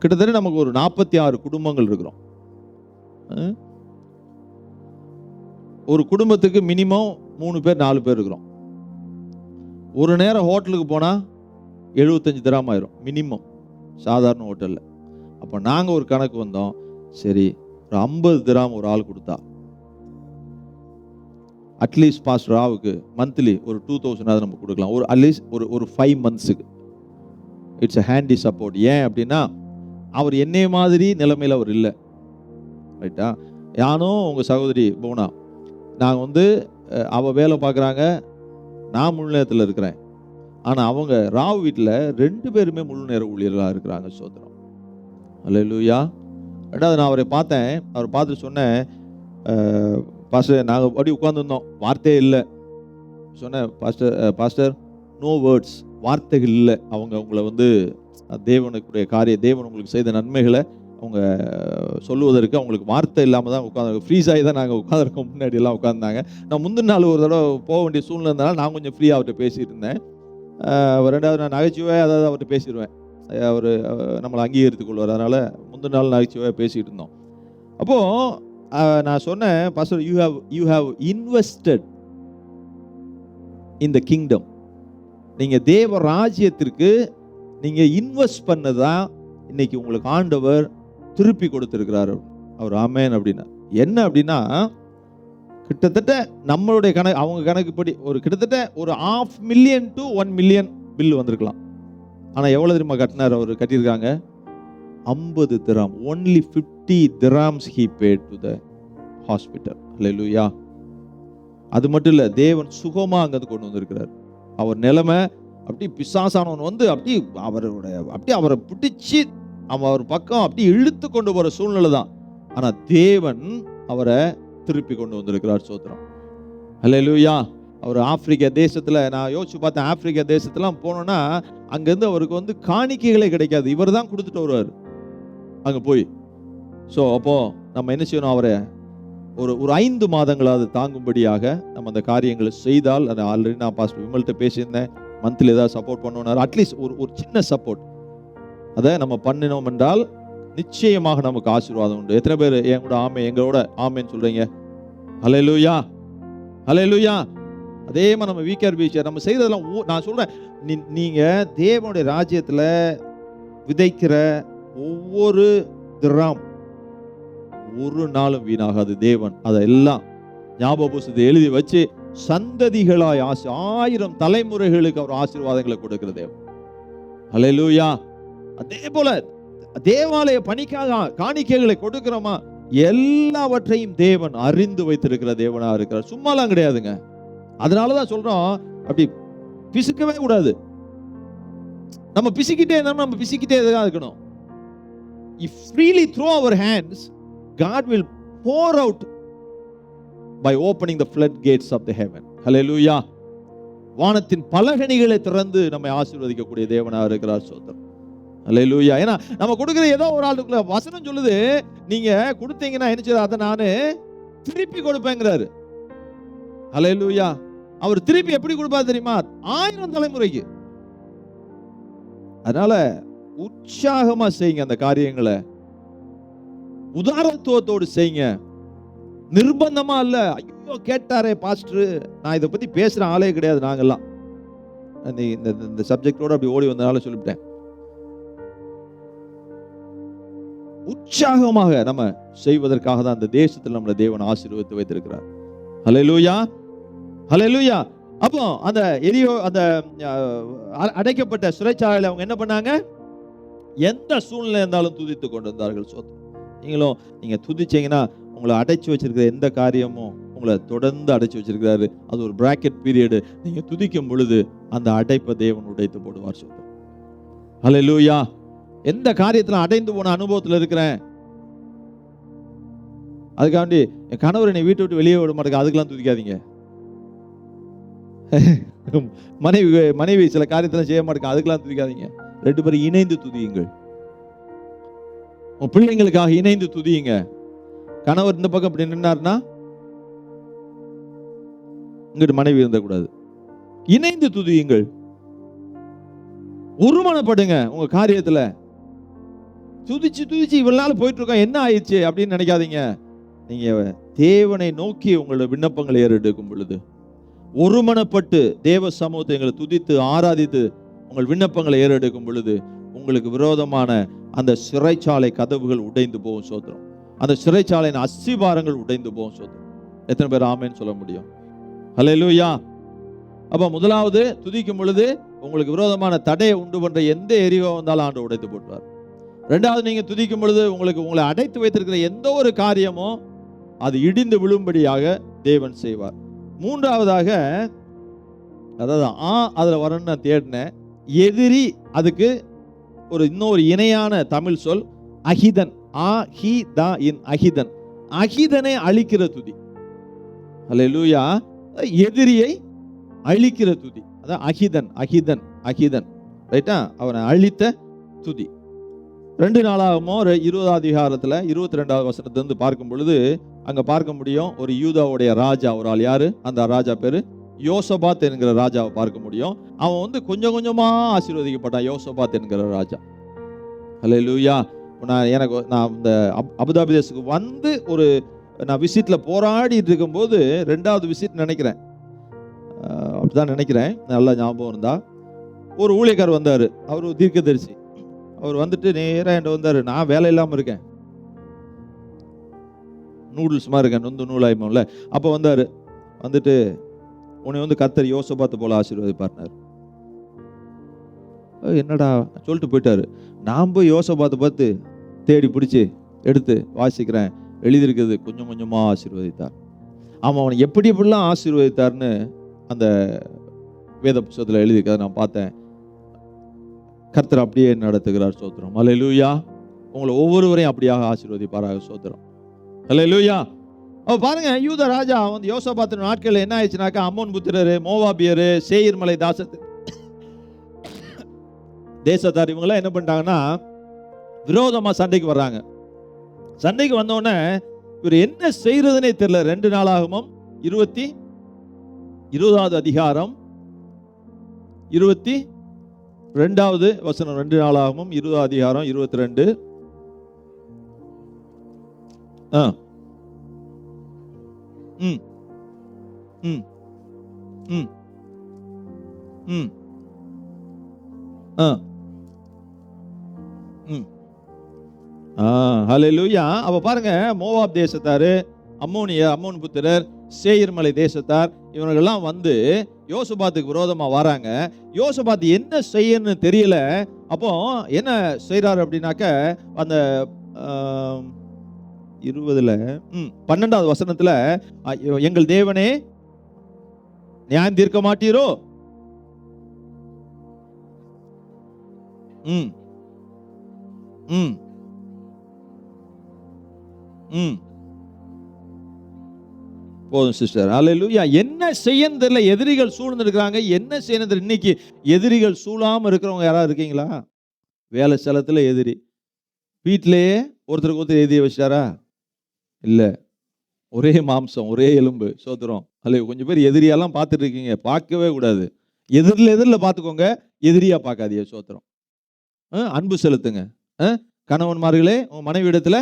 S2: கிட்டத்தட்ட நமக்கு ஒரு 46 குடும்பங்கள் இருக்கிறோம். ஒரு குடும்பத்துக்கு மினிமம் 3 பேர் 4 பேர் இருக்கிறோம். ஒரு நேரம் ஹோட்டலுக்கு போனால் 75 திராம் ஆயிரும் மினிமம், சாதாரண ஹோட்டலில். அப்போ நாங்கள் ஒரு கணக்கு வந்தோம், சரி ஒரு 50 திராம் ஒரு ஆள் கொடுத்தா அட்லீஸ்ட் பாஸ்டர் ராவுக்கு மந்த்லி ஒரு 2000 நம்ம கொடுக்கலாம், ஒரு அட்லீஸ்ட் ஒரு 5 மந்த்ஸுக்கு. It's a handy support. ஏன் அப்படின்னா அவர் என்னைய மாதிரி நிலைமையில் அவர் இல்லை, ரைட்டா? யானும் உங்கள் சகோதரி போனா, நாங்கள் அவள் வேலை பார்க்குறாங்க, நான் முழு நேரத்தில் இருக்கிறேன். ஆனால் அவங்க ராவ் வீட்டில் 2 பேருமே முழு நேர ஊழியர்களாக இருக்கிறாங்க சோத்திரம். அல்லேலூயா. ரெண்டாவது நான் அவரை பார்த்தேன், அவரை பார்த்துட்டு சொன்னேன், பாஸ்டர் நாங்கள் அப்படி உட்காந்துருந்தோம், வார்த்தையே இல்லை. சொன்னேன், பாஸ்டர் நோ வேர்ட்ஸ், வார்த்தைகள் இல்லை. உங்களை தேவனுக்குடைய தேவன் உங்களுக்கு செய்த நன்மைகளை அவங்க சொல்லுவதற்கு அவங்களுக்கு வார்த்தை இல்லாமல் தான் உட்காந்து ஃப்ரீஸ் ஆகி தான் நாங்கள் உட்காந்துருக்கோம். முன்னாடி எல்லாம் உட்காந்துருந்தாங்க. நான் முந்தின நாள் ஒரு தடவை போக வேண்டிய சூழ்நிலை இருந்தனால நான் கொஞ்சம் ஃப்ரீயாக அவர்கிட்ட பேசிகிட்டு இருந்தேன். ரெண்டாவது நான் நகைச்சுவையாக அதாவது அவர்கிட்ட பேசிடுவேன், அவர் நம்மளை அங்கீகரித்துக் கொள்வார். அதனால் முந்தின நாள் நகைச்சுவையாக பேசிகிட்டு இருந்தோம். அப்போது நான் சொன்னேன், pastor you have invested in the kingdom. நீங்கள் தேவ ராஜ்யத்திற்கு நீங்கள் இன்வெஸ்ட் பண்ணதான் இன்னைக்கு உங்களுக்கு ஆண்டவர் திருப்பி கொடுத்துருக்கிறாரு. அவர் ஆமேன். அப்படின்னா என்ன அப்படின்னா, கிட்டத்தட்ட நம்மளுடைய கணக்கு, அவங்க கணக்குப்படி கிட்டத்தட்ட ஒரு 500,000 to 1 million பில் வந்திருக்கலாம். ஆனால் எவ்வளோ தெரியுமா கட்டினார்? அவர் கட்டியிருக்காங்க 50 gram. only 50 dirhams he paid to the hospital. அல்லேலூயா. அது மட்டும் இல்லை, தேவன் சுகமாக அங்கே கொண்டு வந்திருக்கிறார். அவர் நிலைமை அப்படி பிசாசானவன் அப்படி அவரை பிடிச்சி அவர் பக்கம் அப்படி இழுத்து கொண்டு போகிற சூழ்நிலை தான். ஆனால் தேவன் அவரை திருப்பி கொண்டு வந்திருக்கிறார் சோத்திரம். அல்லேலூயா. அவர் ஆப்பிரிக்கா தேசத்தில், நான் யோசிச்சு பார்த்தேன், ஆப்பிரிக்கா தேசத்துலாம் போனோன்னா அங்கேருந்து அவருக்கு காணிக்கைகளே கிடைக்காது, இவர் தான் கொடுத்துட்டு வருவார் அங்கே போய். ஸோ அப்போது நம்ம என்ன செய்யணும்? அவரை ஒரு 5 மாதங்களாவது தாங்கும்படியாக நம்ம அந்த காரியங்களை செய்தால், அது ஆல்ரெடி நான் பாஸ்டர் விமல்கிட்ட பேசியிருந்தேன், மந்த்லி ஏதாவது சப்போர்ட் பண்ணணும், அட்லீஸ்ட் ஒரு சின்ன சப்போர்ட் அதை நம்ம பண்ணினோம் என்றால் நிச்சயமாக நமக்கு ஆசீர்வாதம் உண்டு. எத்தனை பேர் என் கூட எங்களோட ஆமேன்னு சொல்றீங்க? ஹல்லேலூயா, ஹல்லேலூயா. அதே மாதிரி நம்ம வீக்கர் பீச்சர் நம்ம செய்யறதெல்லாம் நான் சொல்றேன், நீங்க தேவனுடைய ராஜ்யத்துல விதைக்கிற ஒவ்வொரு திராம் ஒரு நாளும் வீணாகாது. தேவன் அதெல்லாம் ஞாபக புஸ்தகத்தை எழுதி வச்சு சந்ததிகளாய் 1000 தலைமுறைகளுக்கு அவர் ஆசீர்வாதங்களை கொடுக்கிற தேவன். ஹல்லேலூயா. அதே போல தேவாலய பணிக்காக காணிக்கைகளை கொடுக்கிறோமா, எல்லாவற்றையும் தேவன் அறிந்து வைத்திருக்கிற தேவனா இருக்கிறார். சும்மாலாம் கிடையாதுங்க. அதனாலதான் சொல்றோம், அப்படி பிசுக்கவே கூடாது. நம்ம பிசுக்கிட்டே இருந்தாலும் நம்ம பிசுக்கிட்டே தான் இருக்கணும். If freely throw our hands, God will pour out by opening the floodgates of the heaven. Hallelujah. வானத்தின் பலகணிகளை திறந்து நம்மை ஆசீர்வதிக்கக்கூடிய தேவனாக இருக்கிறார். சோதரம். ஹல்லேலூயா. ஏன்னா நம்ம கொடுக்கிற ஏதோ ஒரு ஆளுக்குள்ள வசனம் சொல்லுது, நீங்க கொடுத்தீங்கன்னா என்ன செய்ய, அதை நானு திருப்பி கொடுப்பேங்கிறாரு. ஹல்லேலூயா. அவர் திருப்பி எப்படி கொடுப்பாரு தெரியுமா? 1000 தலைமுறைக்கு. அதனால உற்சாகமா செய்யுங்க அந்த காரியங்களை, உதாரணத்துவத்தோடு செய்யுங்க, நிர்பந்தமா இல்ல. ஐயோ கேட்டாரே பாஸ்டர், நான் இதை பத்தி பேசுற ஆளே கிடையாது நாங்கெல்லாம், இந்த சப்ஜெக்டோட அப்படி ஓடி வந்தனால சொல்லிவிட்டேன். உற்சாகமாக நம்ம செய்வதற்காக தான் அந்த தேசத்தில் நம்மளை தேவன் ஆசீர்வதித்து வைத்திருக்கிறார். ஹல்லேலூயா, ஹல்லேலூயா. அப்போ அந்த எரியோ அந்த அடைக்கப்பட்ட சிறைச்சாலையில் அவங்க என்ன பண்ணாங்க? எந்த சூழ்நிலை இருந்தாலும் துதித்து கொண்டிருந்தார்கள். நீங்களும் நீங்க துதிச்சீங்கன்னா உங்களை அடைச்சு வச்சிருக்கிற எந்த காரியமும் உங்களை தொடர்ந்து அடைச்சு வச்சிருக்கிறாரு. அது ஒரு பிராக்கெட் பீரியடு. நீங்க துதிக்கும் பொழுது அந்த அடைப்பை தேவன் உடைத்து போடுவார். சொல்றோம் ஹல்லேலூயா. எந்த காரியத்துல அடைந்து போன அனுபவத்துல இருக்கிறேன், அதுக்காண்டி என் கணவர் என்னை வீட்டை விட்டு வெளியே விட மாட்டேங்க, அதுக்கெல்லாம் துதிக்காதீங்க. மனைவி சில காரியத்தெல்லாம் செய்ய மாட்டேங்க, அதுக்கெல்லாம் துதிக்காதீங்க. 2 பேரும் இணைந்து துதியுங்கள். உன் பிள்ளைங்களுக்காக இணைந்து துதியுங்க. கணவர் இந்த பக்கம் அப்படி நின்னார்னா இங்கிட்டு மனைவி இருந்தக்கூடாது. இணைந்து துதியுங்கள். ஒருமனப்படுங்க உங்க காரியத்துல. துதிச்சு துதிச்சு இவ்வளவு நாள் போயிட்டு இருக்கோம், என்ன ஆயிடுச்சு அப்படின்னு நினைக்காதீங்க. நீங்க தேவனை நோக்கி உங்களோட விண்ணப்பங்களை ஏறெடுக்கும் பொழுது, ஒருமனப்பட்டு தேவ சமூகத்தை எங்களை துதித்து ஆராதித்து உங்கள் விண்ணப்பங்களை ஏறெடுக்கும் பொழுது, உங்களுக்கு விரோதமான அந்த சிறைச்சாலை கதவுகள் உடைந்து போகும். சோத்திரம். அந்த சிறைச்சாலையின் அஸ்திபாரங்கள் உடைந்து போகும். சோத்திரம். எத்தனை பேர் ஆமென் சொல்ல முடியும்? ஹல்லேலூயா. அப்ப முதலாவது துதிக்கும் பொழுது உங்களுக்கு விரோதமான தடையை உண்டு பண்ற எந்த எரிவோ வந்தாலும் ஆண்டு உடைத்து போட்டுவார். 2வது, நீங்க துதிக்கும் பொழுது உங்களை அடைத்து வைத்திருக்கிற எந்த ஒரு காரியமோ அது இடிந்து விழும்படியாக தேவன் செய்வார். 3வதாக, அதாவது அதுல வரணும்னு நான் தேடினேன், எதிரி. அதுக்கு இன்னொரு இணையான தமிழ் சொல் அகிதன். அகிதன். அகிதனை அழிக்கிற துதி. ஹல்லேலூயா. எதிரியை அழிக்கிற துதி, அதான் அகிதன். அகிதன் அகிதன் ரைட்டா? அவனை அழித்த துதி. 2 நாளாகமோ 20 அதிகாரத்துல 22வது வசனத்திலிருந்து பார்க்கும் பொழுது அங்க பார்க்க முடியும், ஒரு யூதாவுடைய ராஜா ஒரு ஆள். யாரு அந்த ராஜா? பேரு யோசபாத் என்கிற ராஜாவை பார்க்க முடியும். அவன் கொஞ்சம் கொஞ்சமா ஆசீர்வதிக்கப்பட்டான், யோசபாத் என்கிற ராஜா. ஹல்லேலூயா. நான் இந்த அபுதாபி தேசத்துக்கு வந்து நான் விசிட்ல போராடிட்டு இருக்கும்போது, 2வது விசிட் நினைக்கிறேன், அப்படிதான் நினைக்கிறேன், நல்லா ஞாபகம் இருந்தா, ஒரு ஊழியக்காரர் வந்தாரு. அவர் தீர்க்கதரிசி. அவர் வந்துட்டு நேரா என்கிட்ட வந்தாரு. நான் வேலை இல்லாம இருக்கேன், நூடுல்ஸ் மாதிரி இருக்கேன், நொந்து நூலாயுமோல. அப்போ வந்தாரு. வந்துட்டு உன்னை கர்த்தர் யோசபாத்தை போல ஆசீர்வதிப்பார்னாரு. என்னடா சொல்லிட்டு போயிட்டாரு. நான் போய் யோசபாத்தை பார்த்து தேடி பிடிச்சி எடுத்து வாசிக்கிறேன். எழுதியிருக்கிறது கொஞ்சம் கொஞ்சமா ஆசீர்வதித்தார். அவனை எப்படிலாம் ஆசீர்வதித்தார்னு அந்த வேத புத்தகத்தில் எழுதியிருக்கிறத நான் பார்த்தேன். கர்த்தர் அப்படியே நடத்துகிறார். சோத்திரம். ஹல்லேலூயா. உங்களை ஒவ்வொருவரையும் அப்படியாக ஆசீர்வதிப்பாராக. சோத்திரம். ஹல்லேலூயா. பாருங்க, யூத ராஜா யோசபாத்தின் நாட்கள் என்ன ஆயிடுச்சுனாக்கா, அம்மோன் புத்திரரு, மோவாபியரு, சேயீர் மலை தேசத்தார் இவங்கெல்லாம் என்ன பண்ணிட்டாங்கன்னா விரோதமா சண்டைக்கு வர்றாங்க. சண்டைக்கு வந்தோடனே இவர் என்ன செய்யறதுனே தெரியல. 2 நாளாகமம் 20வது அதிகாரம் 22வது வசனம். 2 நாளாகமம் 20வது அதிகாரம் 22. ம் ம் ம் ம் ஹல்லேலூயா. அப்ப பாருங்க, மோவாப் தேசத்தாரு, அம்மோன் புத்திரர், சேயீர் மலை தேசத்தார், இவங்கெல்லாம் வந்து யோசபாத்துக்கு விரோதமா வராங்க. யோசபாத் என்ன செய்யணும்னு தெரியல. அப்போ என்ன செய்யறாரு அப்படின்னாக்க, அந்த 12வது வசனத்துல, எங்கள் தேவனே நியாயம் தீர்க்க மாட்டீரோ? ம் ம் ம் போதும் சிஸ்டர். ஹல்லேலூயா. என்ன செய்யணும் தெரியல. எதிரிகள் சூழ்ந்து இருக்கிறாங்க. என்ன செய்யணும்? இன்னைக்கு எதிரிகள் சூழாம இருக்கிறவங்க யாராவது இருக்கீங்களா? வேலை ஸ்தலத்துல எதிரி, வீட்டிலேயே ஒருத்தருக்கு ஒருத்தர் எதிரி வச்சாரா? இல்ல, ஒரே மாம்சம், ஒரே எலும்பு. சோத்திரம். அல்ல, கொஞ்சம் பேர் எதிரியெல்லாம் பார்த்துட்டு இருக்கீங்க. பார்க்கவே கூடாது. எதிரில் பார்த்துக்கோங்க, எதிரியா பார்க்காதீங்க. சோத்திரம். அன்பு செலுத்துங்க. கணவன்மார்களே, உங்க மனைவி இடத்துல